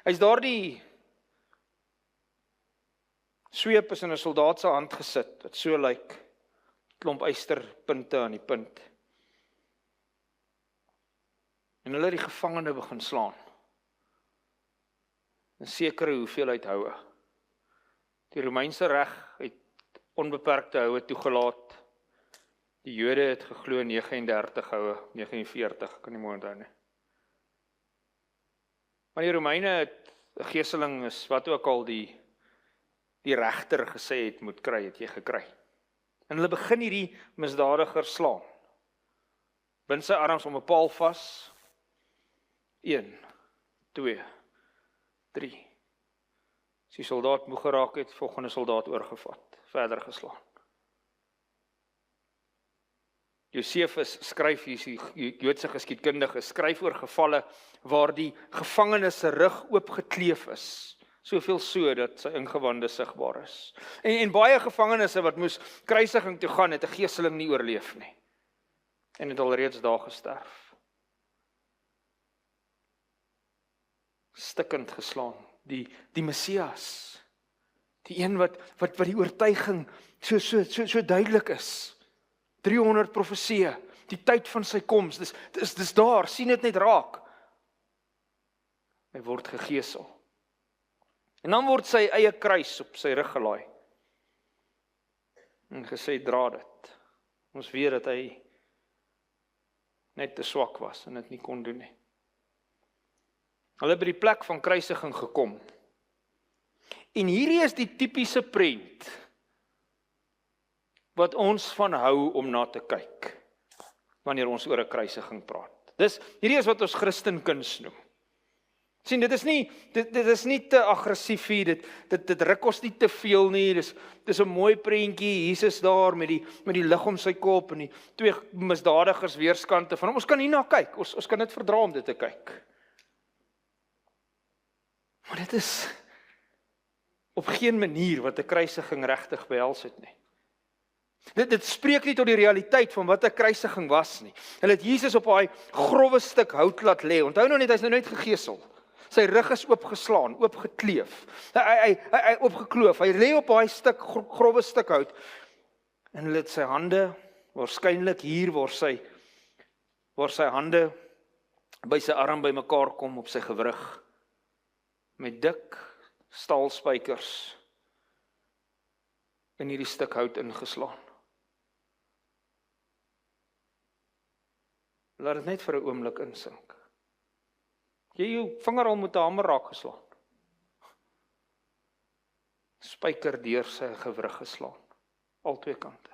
Hy's daardie sweep is in 'n soldaat se hand gesit, wat so lyk, klomp ysterpunte aan die punt. En hulle het die gevangene begin slaan. 'n sekere hoeveelheid houe. Die Romeinse reg het onbeperkte houe toegelaat. Die Jode het geglo 39 houe, 49, kan nie mooi onthou nie. Maar die Romeine het 'n geseling is wat ook al die regter gesê het moet kry, het jy gekry. En hulle begin hierdie misdadiger slaan. Bind sy arms om 'n paal vas. 1, 2, 3. As die soldaat moeg geraak het, volgende soldaat oorgevat, verder geslaan. Josefus skryf, hier is die Joodse geskiedkundige, skryf oor gevalle waar die gevangene se rug oopgekleef is. Soveel so dat sy ingewande sigbaar is. En baie gevangenes wat moes kruisiging toe gaan, het 'n geseling nie oorleef nie. En het alreeds daar gesterf. Stikkend geslaan. Die Messias. Die een wat die oortuiging so duidelik is. 300 profesieë, die tyd van sy koms, dis daar, sien dit net raak. Hy word gegesel. En dan word sy eie kruis op sy rug gelaai. En gesê, dra dit. Ons weet dat hy net te swak was en dit nie kon doen nie. Hulle het by die plek van kruisiging gekom. En hierdie is die tipiese prent wat ons van hou om na te kyk wanneer ons oor 'n kruisiging praat. Hierdie is wat ons Christenkuns noem. Sien, dit is nie te aggressief nie, dit ruk ons nie te veel nie, dis 'n mooi prentjie, Jesus daar met die lig om sy kop en die twee misdadigers weerskante van hom. Ons kan hierna kyk, ons kan dit verdra om dit te kyk. Maar dit is op geen manier wat 'n kruisiging regtig behels het nie. Dit spreek nie tot die realiteit van wat 'n kruisiging was nie. Hulle het Jesus op daai growwe stuk hout laat lê. Onthou nou net, hy's nou net gegesel. Sy rug is oopgeslaan, oopgekleef. Hy oopgekloof. Hy lê op daai stuk grouwe stuk hout. En hulle het sy hande, waarskynlik hier waar sy hande by sy arm bymekaar kom op sy gewrig, met dik staalspykers in hierdie stuk hout ingeslaan. Laat dit net vir 'n oomblik insink. Jy jou vinger al met 'n hamer raak geslaan. Spyker deur sy gewrig geslaan, al twee kante.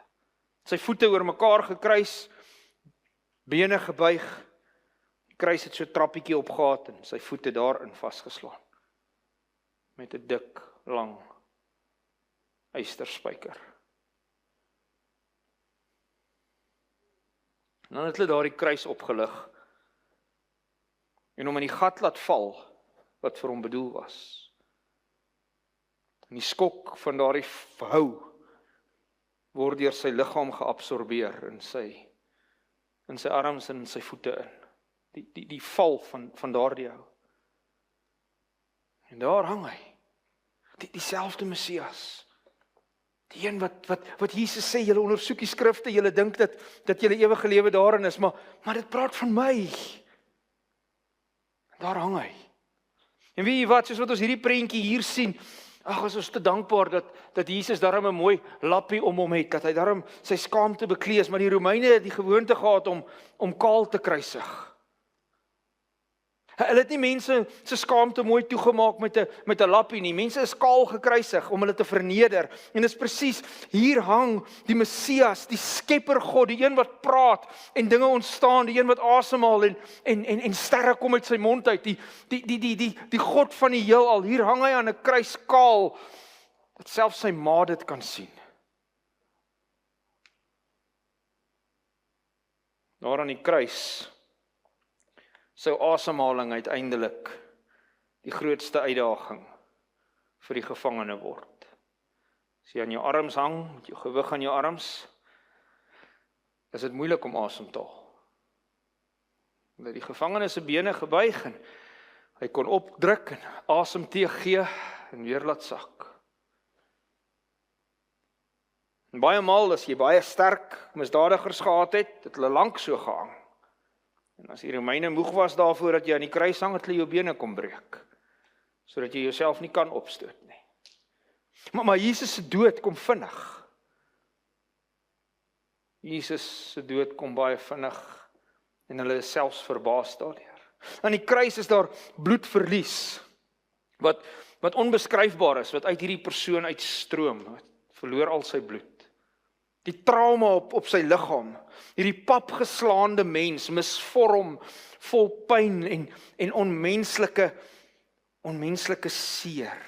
Sy voete oor mekaar gekruis, bene gebuig, die kruis het so 'n trappietjie opgehaat en sy voete daarin vasgeslaan. Met 'n dik, lang ysterspyker. En dan het hulle daardie kruis opgelig en hom in die gat laat val wat vir hom bedoel was. En die skok van daardie hou word deur sy liggaam geabsorbeer in sy arms en in sy voete in. Die val van daardie hou. En daar hang hy. Dieselfde Messias. Die een wat Jesus sê, julle ondersoek die skrifte, julle dink dat julle ewige lewe daarin is, maar dit praat van my. Daar hang hy. En weet jy wat, soos wat ons hierdie prentjie hier sien, is ons te dankbaar dat Jesus daarom 'n mooi lappie om hom het, dat hy daarom sy skaamte bekleed is, maar die Romeine het die gewoonte gehad om kaal te kruisig. Hulle het nie mense se skaamte mooi toegemaak met 'n lappie nie. Mense is kaal gekruisig om hulle te verneder. En dit is presies, hier hang die Messias, die skepper God, die een wat praat en dinge ontstaan, die een wat asemhaal en sterre kom uit sy mond uit, die God van die heelal. Hier hang hy aan 'n kruis kaal, dat selfs sy ma dit kan sien. Daar aan die kruis sou asemhaling uiteindelik die grootste uitdaging vir die gevangene word. As jy aan jou arms hang, met jou gewig aan jou arms, is dit moeilik om asem te haal. Dat die gevangene se bene gebuig en hy kon opdruk en asem teëgee en weer laat sak. En baie maal as jy baie sterk misdadigers gehad het hulle lank so gehang. En as die Romeine moeg was daarvoor dat jy aan die kruis hang, het hulle jou bene kom breek, sodat jy jouself nie kan opstoot nie. Maar Jesus se dood kom vinnig. Jesus se dood kom baie vinnig en hulle is selfs verbaas daardeur. Aan die kruis is daar bloedverlies wat onbeskryfbaar is, wat uit hierdie persoon uitstroom, wat verloor al sy bloed. Die trauma op sy liggaam, hierdie papgeslaande mens, misvorm, vol pyn en onmenslike seer.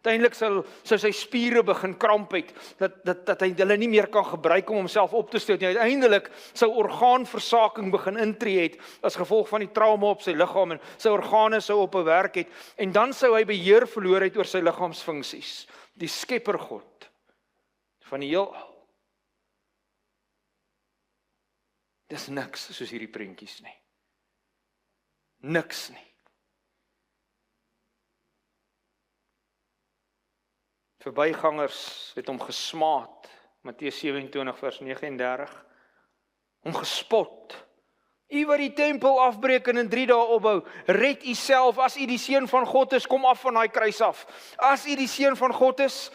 Uiteindelik sou sy spiere begin kramp het, dat hy hulle nie meer kan gebruik om homself op te stoot nie. Uiteindelik sou orgaanversaking begin intree het, as gevolg van die trauma op sy liggaam, en sy organe sou op 'n werk het, en dan sou hy beheer verloor het oor sy liggaamsfunksies. Die skepper God van die heelal. Dis niks soos hierdie prentjies nie. Niks nie. Verbygangers het hom gesmaad, Matteus 27 vers 39, hom gespot. U wat die tempel afbreek en in 3 dae opbou, red u self, as u die seun van God is, kom af van daai kruis af. As u die seun van God is,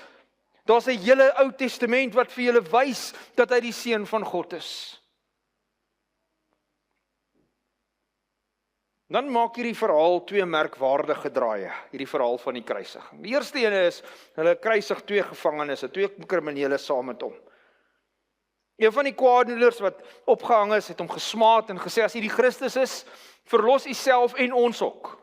daar's 'n hele Ou Testament wat vir julle wys dat hy die seun van God is. Dan maak hierdie verhaal 2 merkwaardige draaie, hierdie verhaal van die kruisiging. Die eerste ene is, hulle kruisig 2 gevangenes, 2 kriminele saam met hom. Een van die kwaaddoeners wat opgehang is, het hom gesmaad en gesê, as u die Christus is, verlos u self en ons ook.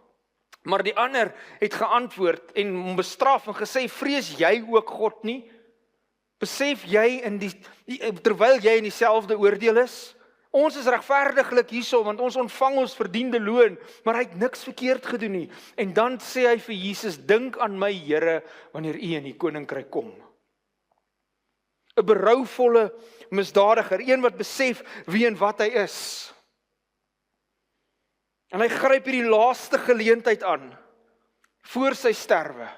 Maar die ander het geantwoord en hom bestraf en gesê, vrees jy ook God nie? Besef jy terwyl jy in dieselfde oordeel is? Ons is regverdiglik hierso, want ons ontvang ons verdiende loon, maar hy het niks verkeerd gedoen nie. En dan sê hy vir Jesus, dink aan my Here, wanneer u in die koninkryk kom. 'n Berouvolle misdadiger, een wat besef wie en wat hy is. En hy gryp hierdie laaste geleentheid aan, voor sy sterwe.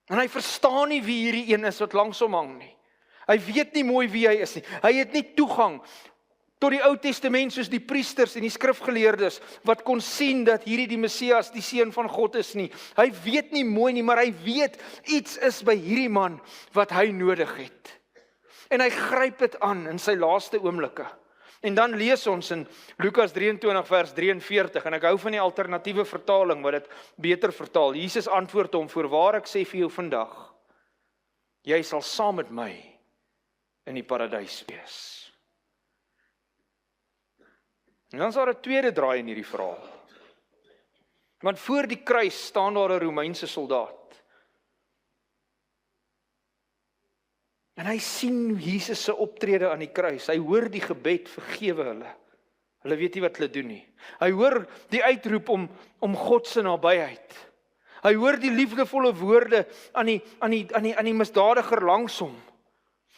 En hy verstaan nie wie hierdie een is wat langs hom hang nie. Hy weet nie mooi wie hy is nie. Hy het nie toegang tot die Ou Testament soos die priesters en die skrifgeleerdes wat kon sien dat hierdie die Messias, die seun van God is nie. Hy weet nie mooi nie, maar hy weet iets is by hierdie man wat hy nodig het. En hy gryp dit aan in sy laaste oomblikke. En dan lees ons in Lukas 23 vers 43 en ek hou van die alternatiewe vertaling wat dit beter vertaal. Jesus antwoord hom: "Voorwaar ek sê vir jou vandag, jy sal saam met my in die paradys wees." En dan is daar 'n tweede draai in hierdie verhaal. Want voor die kruis staan daar 'n Romeinse soldaat. En hy sien Jesus se optrede aan die kruis. Hy hoor die gebed: "Vergewe hulle. Hulle weet nie wat hulle doen nie." Hy hoor die uitroep om God se nabyheid. Hy hoor die liefdevolle woorde aan die misdadiger langs hom.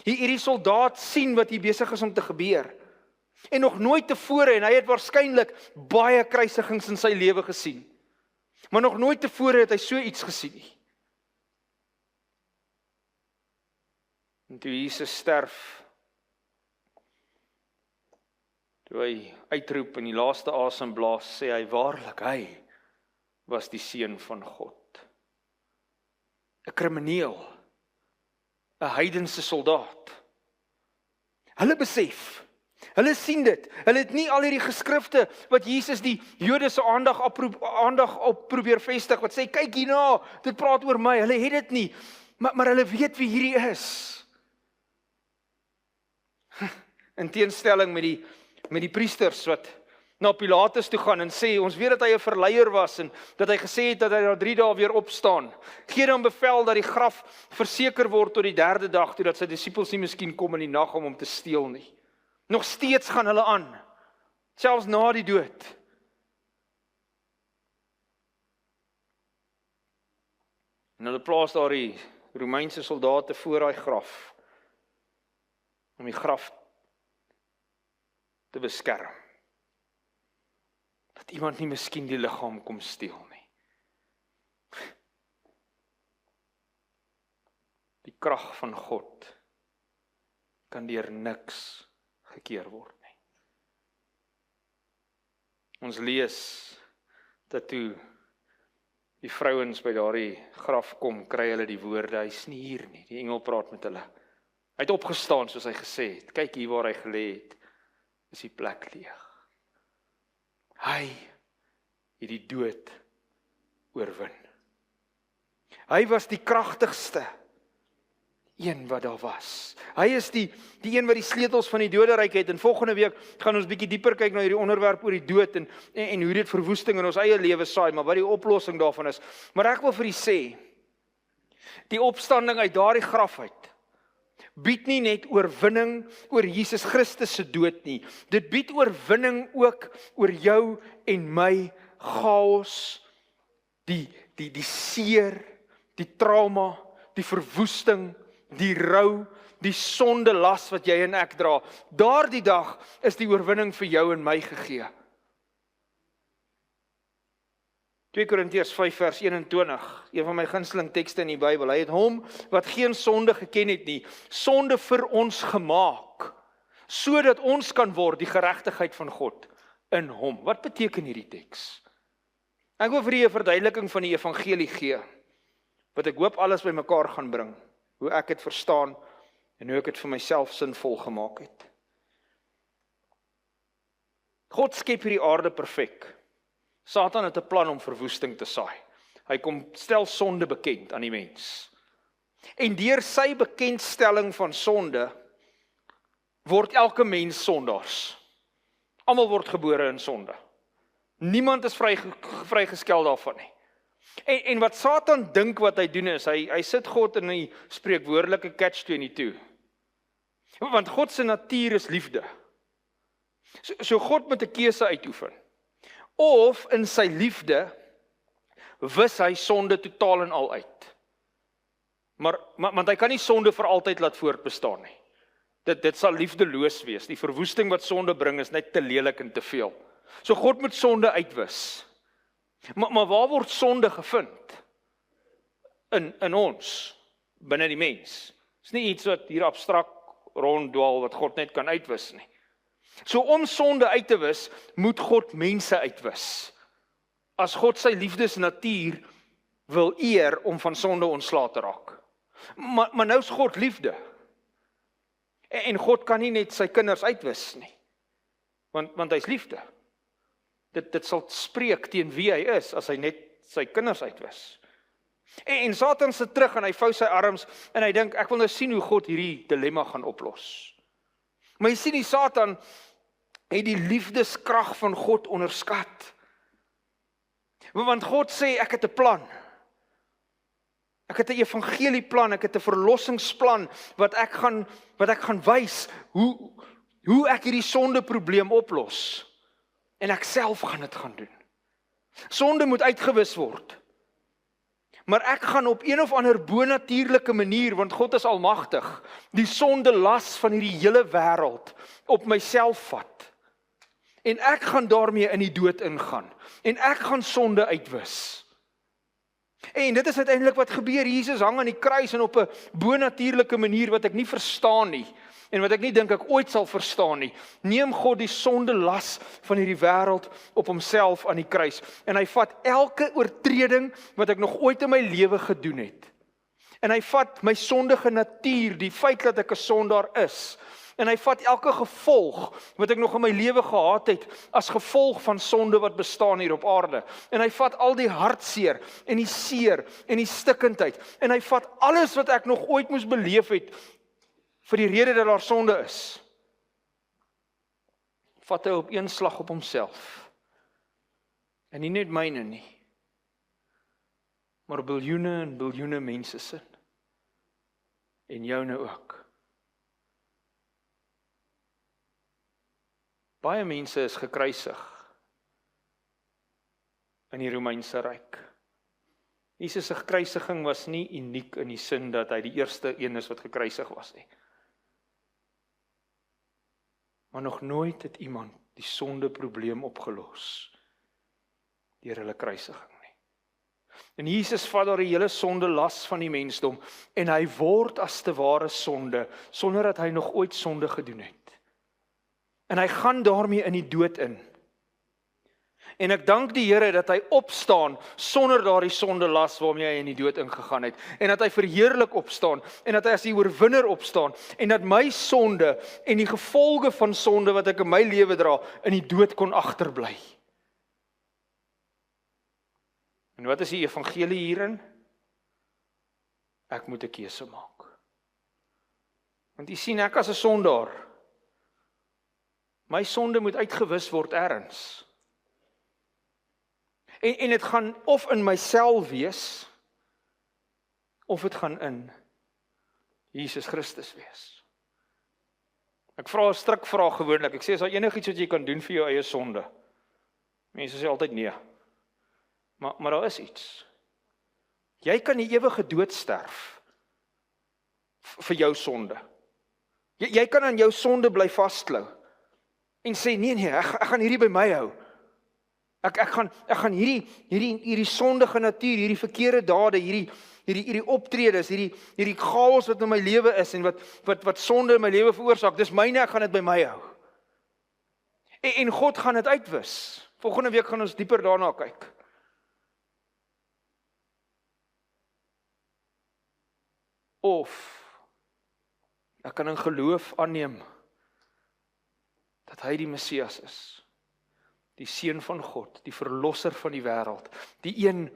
Hierdie soldaat sien wat hier besig is om te gebeur. En nog nooit tevore, en hy het waarskynlik baie kruisigings in sy lewe gesien. Maar nog nooit tevore het hy so iets gesien nie. En toe Jesus sterf, toe hy uitroep en die laaste asem blaas, sê hy: "Waarlik, hy was die seun van God." 'n krimineel, 'n heidense soldaat. Hulle besef, hulle sien dit. Hulle het nie al hierdie geskrifte wat Jesus die Jode se aandag op probeer vestig, wat sê: "Kyk hierna, dit praat oor my." Hulle het dit nie, maar hulle weet wie hierdie is. In teenstelling met die priesters wat na Pilatus toe gaan en sê: "Ons weet dat hy 'n verleier was en dat hy gesê het dat hy na 3 dae weer opstaan. Gee dan bevel dat die graf verseker word tot die 3de dag, totdat sy disippels nie miskien kom in die nag om hom te steel nie." Nog steeds gaan hulle aan, selfs na die dood. En hulle plaas daar die Romeinse soldate voor daai graf, om die graf te beskerm. Dat iemand nie miskien die liggaam kom steel nie. Die krag van God kan deur niks gekeer word nie. Ons lees dat toe die vrouens by daardie graf kom, kry hulle die woorde: "Hy's nie hier nie." Die engel praat met hulle. Hy het opgestaan soos hy gesê het. Kyk hier waar hy gelê het, is die plek leeg. Hy het die dood oorwin. Hy was die kragtigste een wat daar was. Hy is die een wat die sleutels van die doderyk het. En volgende week gaan ons bietjie dieper kyk na hierdie onderwerp oor die dood en hoe dit verwoesting in ons eie lewe saai, maar wat die oplossing daarvan is. Maar ek wil vir u sê, die opstanding uit daardie graf uit bied nie net oorwinning oor Jesus Christus se dood nie. Dit bied oorwinning ook oor jou en my chaos, die seer, die trauma, die verwoesting, die rou, die sonde las wat jy en ek dra. Daardie dag is die oorwinning vir jou en my gegee. 2 Korintiërs 5 vers 21, een van my gunsteling tekste in die Bybel. Hy het hom wat geen sonde geken het nie, sonde vir ons gemaak, sodat ons kan word die geregtigheid van God in hom. Wat beteken hierdie teks? Ek wil vir u 'n verduideliking van die evangelie gee, wat ek hoop alles bymekaar gaan bring, hoe ek dit verstaan en hoe ek dit vir myself sinvol gemaak het. God skep hierdie aarde perfek. Satan het 'n plan om verwoesting te saai. Hy kom stel sonde bekend aan die mens. En deur sy bekendstelling van sonde, word elke mens sondaars. Almal word gebore in sonde. Niemand is vrygeskel daarvan nie. En wat Satan dink wat hy doen is, hy sit God in die spreekwoordelike catch-22. Want God se natuur is liefde. So God moet 'n keuse uitoefen. Of in sy liefde wis hy sonde totaal en al uit. Maar want hy kan nie sonde vir altyd laat voortbestaan nie. Dit sal liefdeloos wees. Die verwoesting wat sonde bring is net te lelik en te veel. So God moet sonde uitwis. Maar waar word sonde gevind? In ons, binne die mens. Dis nie iets wat hier abstrakt ronddwaal wat God net kan uitwis nie. So om sonde uit te wis, moet God mense uitwis. As God sy liefdesnatuur wil eer om van sonde ontslae te raak. Maar nou is God liefde. En God kan nie net sy kinders uitwis nie. Want hy is liefde. Dit sal spreek teen wie hy is, as hy net sy kinders uitwis. En Satan sit terug en hy vou sy arms, en hy dink, ek wil nou sien hoe God hierdie dilemma gaan oplos. Maar jy sien die Satan het die liefdeskrag van God onderskat. Want God sê, ek het 'n plan. Ek het 'n evangelieplan, ek het 'n verlossingsplan, wat ek gaan wys, hoe ek hierdie sondeprobleem oplos. En ek self gaan dit gaan doen. Sonde moet uitgewis word. Maar ek gaan op een of ander bonatuurlike manier, want God is almagtig, die sonde las van hierdie hele wêreld op myself vat. En ek gaan daarmee in die dood ingaan. En ek gaan sonde uitwis. En dit is uiteindelik wat gebeur. Jesus hang aan die kruis en op 'n bonatuurlike manier wat ek nie verstaan nie. En wat ek nie dink ek ooit sal verstaan nie. Neem God die sonde las van hierdie wêreld op homself aan die kruis. En hy vat elke oortreding wat ek nog ooit in my lewe gedoen het. En hy vat my sondige natuur, die feit dat ek 'n sondaar is. En hy vat elke gevolg wat ek nog in my lewe gehad het, as gevolg van sonde wat bestaan hier op aarde. En hy vat al die hartseer, en die seer, en die stikkendheid. En hy vat alles wat ek nog ooit moes beleef het, vir die rede dat daar sonde is. Vat hy op een slag op homself. En nie net myne nie, maar biljoene en biljoene mense sin. En joune ook. Baie mense is gekruisig in die Romeinse ryk. Jesus se kruisiging was nie uniek in die sin dat hy die eerste een is wat gekruisig was nie. Maar nog nooit het iemand die sondeprobleem opgelos deur hulle kruisiging nie. En Jesus vat daar die hele sonde las van die mensdom en hy word as te ware sonde sonder dat hy nog ooit sonde gedoen het. En hy gaan daarmee in die dood in. En ek dank die Here dat hy opstaan sonder daardie sonde las waarmee hy in die dood ingegaan het. En dat hy verheerlik opstaan en dat hy as die oorwinner opstaan en dat my sonde en die gevolge van sonde wat ek in my lewe dra in die dood kon agterbly. En wat is die evangelie hierin? Ek moet 'n keuse maak. Want jy sien, ek as 'n sondaar, my sonde moet uitgewis word ergens. En dit gaan of in myself wees, of dit gaan in Jesus Christus wees. Ek vra 'n strikvraag gewoonlik. Ek sê, is daar enigiets wat jy kan doen vir jou eie sonde? Mense sê altyd nee. Maar daar is iets. Jy kan die ewige dood sterf vir jou sonde. Jy kan aan jou sonde bly vasklou en sê, nee, ek gaan hierdie by my hou. Ek gaan hierdie sondige natuur, hierdie verkeerde dade, hierdie optredes, hierdie chaos wat in my lewe is en wat sonde in my lewe veroorsaak, dis myne, ek gaan dit by my hou. En God gaan dit uitwis. Volgende week gaan ons dieper daarna kyk. Of ek kan in geloof aanneem dat hy die Messias is, die Seun van God, die verlosser van die wêreld, die een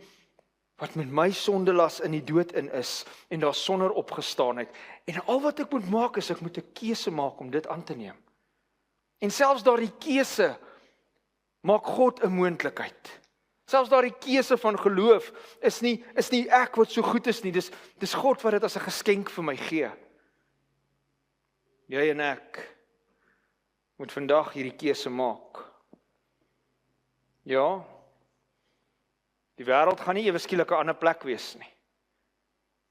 wat met my sondelas in die dood in is, en daar sonder opgestaan het, en al wat ek moet maak is, ek moet 'n keuse maak om dit aan te neem. En selfs daardie keuse maak God 'n moontlikheid. Selfs daardie keuse van geloof is nie ek wat so goed is nie, dis God wat dit as 'n geskenk vir my gee. Jy en ek moet vandag hierdie keuse maak. Ja, die wêreld gaan nie ewe skielik 'n ander plek wees nie.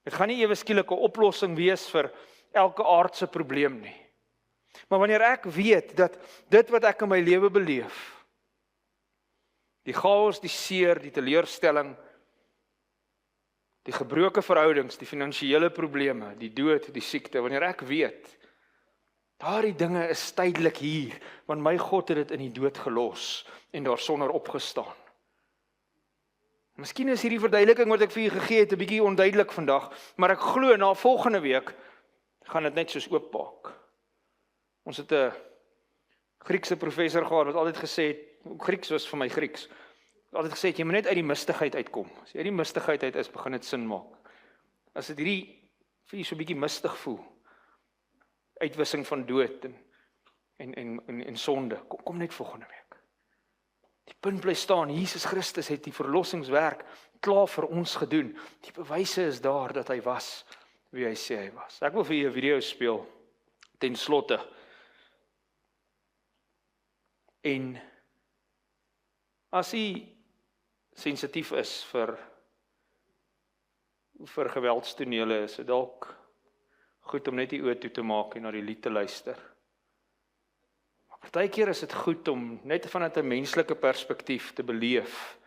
Dit gaan nie ewe skielik 'n oplossing wees vir elke aardse probleem nie. Maar wanneer ek weet dat dit wat ek in my lewe beleef, Die chaos, die seer, die teleurstelling, die gebroke verhoudings, die finansiële probleme, die dood, die siekte, wanneer ek weet, daardie dinge is tydelik hier, want my God het dit in die dood gelos en daarsonder opgestaan. Miskien is hierdie verduideliking wat ek vir julle gegee het 'n bietjie onduidelik vandag, maar ek glo na volgende week gaan dit net soos oopmaak. Ons het 'n Griekse professor gehad wat altyd gesê het, Grieks was vir my Grieks, altyd gesê het, jy moet net uit die mistigheid uitkom. As jy uit die mistigheid uit is, begin dit sin maak. As dit hierdie vir jy so 'n bietjie mistig voel, uitwissing van dood en sonde, kom net volgende week. Die punt bly staan, Jesus Christus het die verlossingswerk klaar vir ons gedoen. Die bewyse is daar dat hy was wie hy sê hy was. Ek wil vir julle 'n video speel ten slotte. En as jy sensitief is vir geweldstonele, is dit dalk goed om net die oë toe te maak en na die lied te luister. Maar partykeer is dit goed om net vanuit 'n menslike perspektief te beleef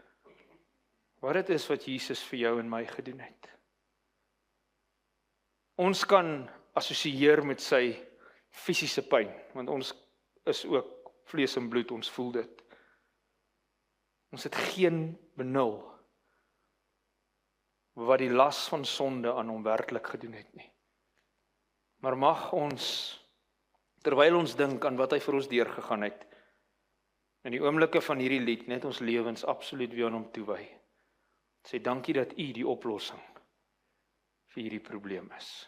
wat dit is wat Jesus vir jou en my gedoen het. Ons kan assosieer met sy fisiese pyn, want ons is ook vlees en bloed, ons voel dit. Ons het geen benul wat die las van sonde aan hom werklik gedoen het nie. Maar mag ons, terwyl ons dink aan wat hy vir ons deurgegaan het, in die oomblikke van hierdie lied, net ons lewens absoluut weer aan hom toewy. Sê dankie dat u die oplossing vir hierdie probleem is.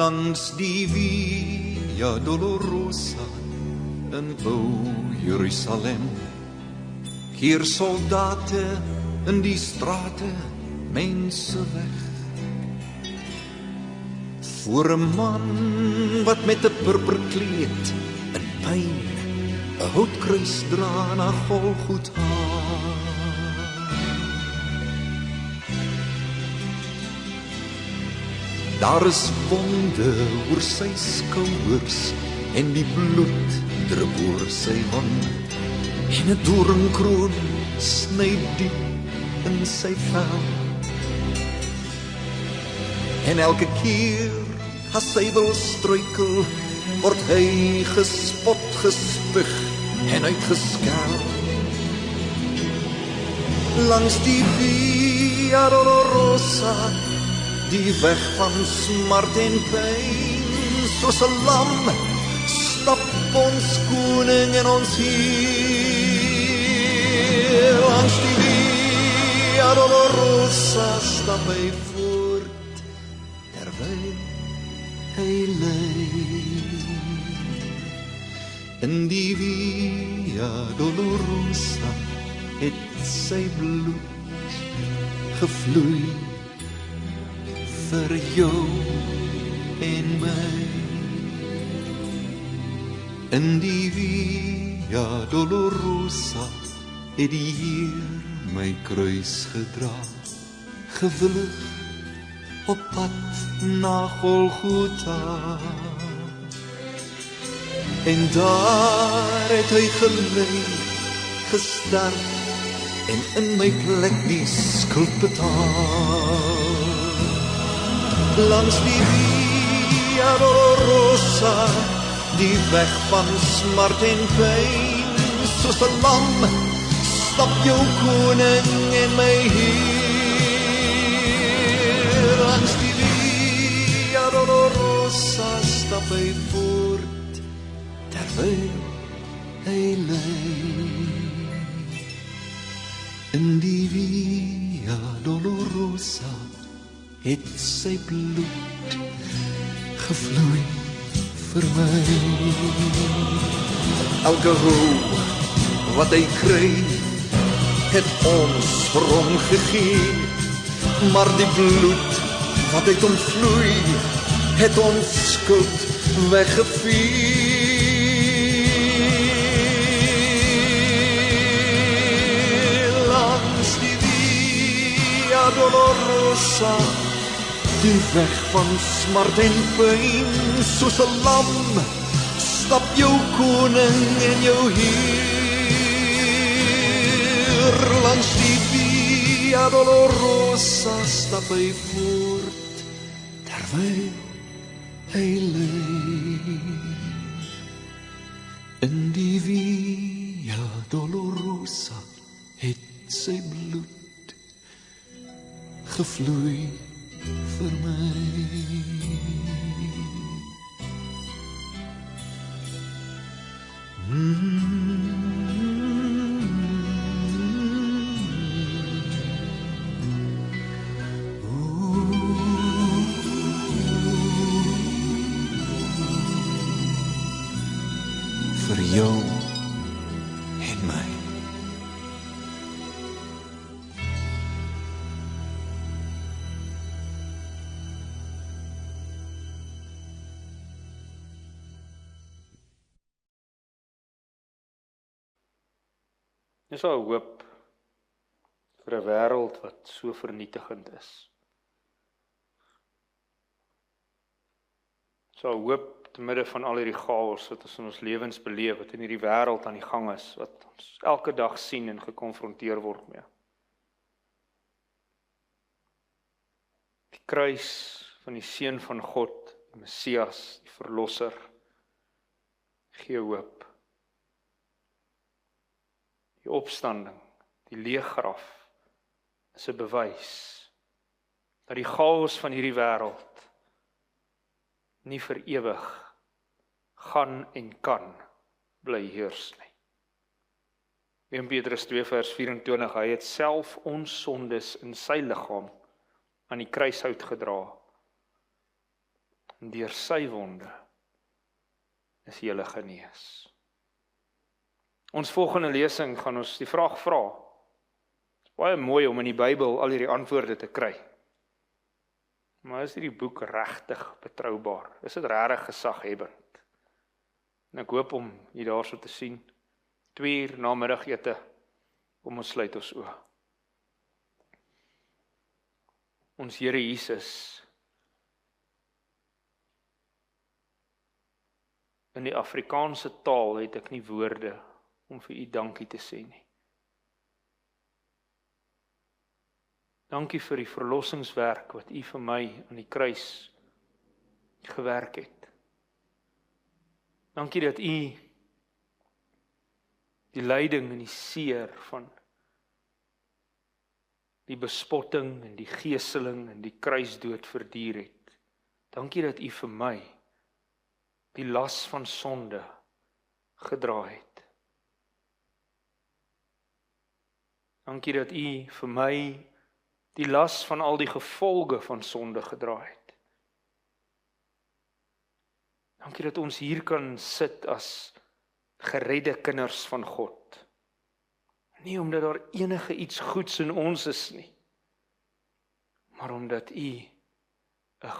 Langs die Via Dolorosa in ou Jerusalem keer soldate in die strate mense weg voor 'n man wat met 'n purperkleed in pyn 'n houtkruis dra na Golgotha. Daar is wonde oor sy skouers en die bloed drup oor sy wond en 'n doornkroon sny diep in sy vel. En elke keer as hy wil struikel, word hy gespot, gespug en uitgeskel. Langs die Via Dolorosa, die weg van smart en pyn, soos 'n lam, stap ons koning en ons Heer. Langs die Via Dolorosa stap hy voort, terwyl hy ly. In die Via Dolorosa het sy bloed gevloei vir jou en my. In die Via Dolorosa het die Heer my kruis gedra, gewillig op pad na Golgotha. En daar het hy gelei, gesterf en in my plek die skuld betaal. Langs die Via Dolorosa, die weg van smart en pyn, soos 'n lam, stap jou koning en my Heer. Langs die Via Dolorosa stap hy voort, terwyl hy ly. In die Via Dolorosa het sy bloed gevloei vir my. Elke hoop wat hy kry, het ons vir hom gegee, maar die bloed wat uit hom vloei, het ons skuld weggevee. Langs die Via Dolorosa, die weg van smart en pyn, soos 'n lam, stap jou koning en jou heer. Langs die Via Dolorosa stap hy voort, terwyl hy lê. In die Via Dolorosa het sy bloed gevloei vir my. Vir jou en my. Dis al hoop vir 'n wêreld wat so vernietigend is. Dis al hoop te midde van al hierdie chaos wat ons in ons lewens beleef, wat in hierdie wêreld aan die gang is, wat ons elke dag sien en gekonfronteer word mee. Die kruis van die Seun van God, die Messias, die Verlosser, gee hoop. Die opstanding, die leë graf, is 'n bewys dat die chaos van hierdie wêreld nie vir ewig gaan en kan bly heers nie. 1 Petrus 2 vers 24, hy het self ons sondes in sy liggaam aan die kruishout gedra, en deur sy wonde is julle genees. Ons volgende lesing gaan ons die vraag vra. Dit is baie mooi om in die Bybel al hierdie antwoorde te kry. Maar is hierdie boek regtig betroubaar? Is dit regtig gesaghebbend? En ek hoop om u daarso te sien. 2 uur na middagete, kom ons sluit ons oë. Ons Here Jesus, in die Afrikaanse taal het ek nie woorde om vir u dankie te sê nie. Dankie vir die verlossingswerk wat u vir my aan die kruis gewerk het. Dankie dat u die lyding en die seer van die bespotting en die geeseling en die kruisdood verduur het. Dankie dat u vir my die las van sonde gedra het. Dankie dat u vir my die las van al die gevolge van sonde gedra het. Dankie dat ons hier kan sit as geredde kinders van God. Nie omdat daar enige iets goeds in ons is nie, maar omdat u 'n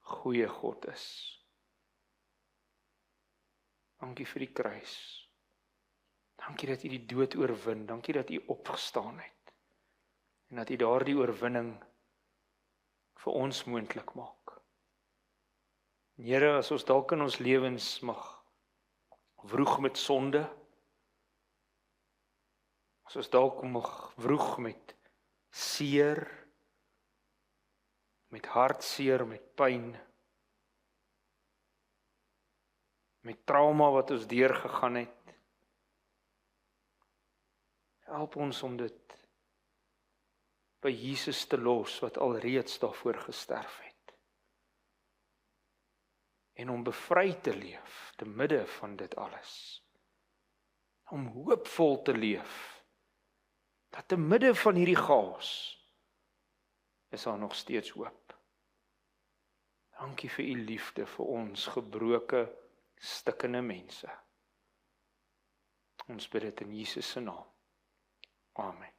goeie God is. Dankie vir die kruis. Dankie dat u die dood oorwin. Dankie dat u opgestaan het. En dat u daardie oorwinning vir ons moontlik maak. Here, as ons dalk in ons lewens mag wroeg met sonde, as ons dalk mag wroeg met seer, met hartseer, met pyn, met trauma wat ons deurgegaan het, help ons om dit by Jesus te los wat alreeds daarvoor gesterf het. En om bevry te leef te midde van dit alles. Om hoopvol te leef dat te midde van hierdie chaos is daar nog steeds hoop. Dankie vir u liefde vir ons gebroke, stikkende mense. Ons bid dit in Jesus se naam. Amen.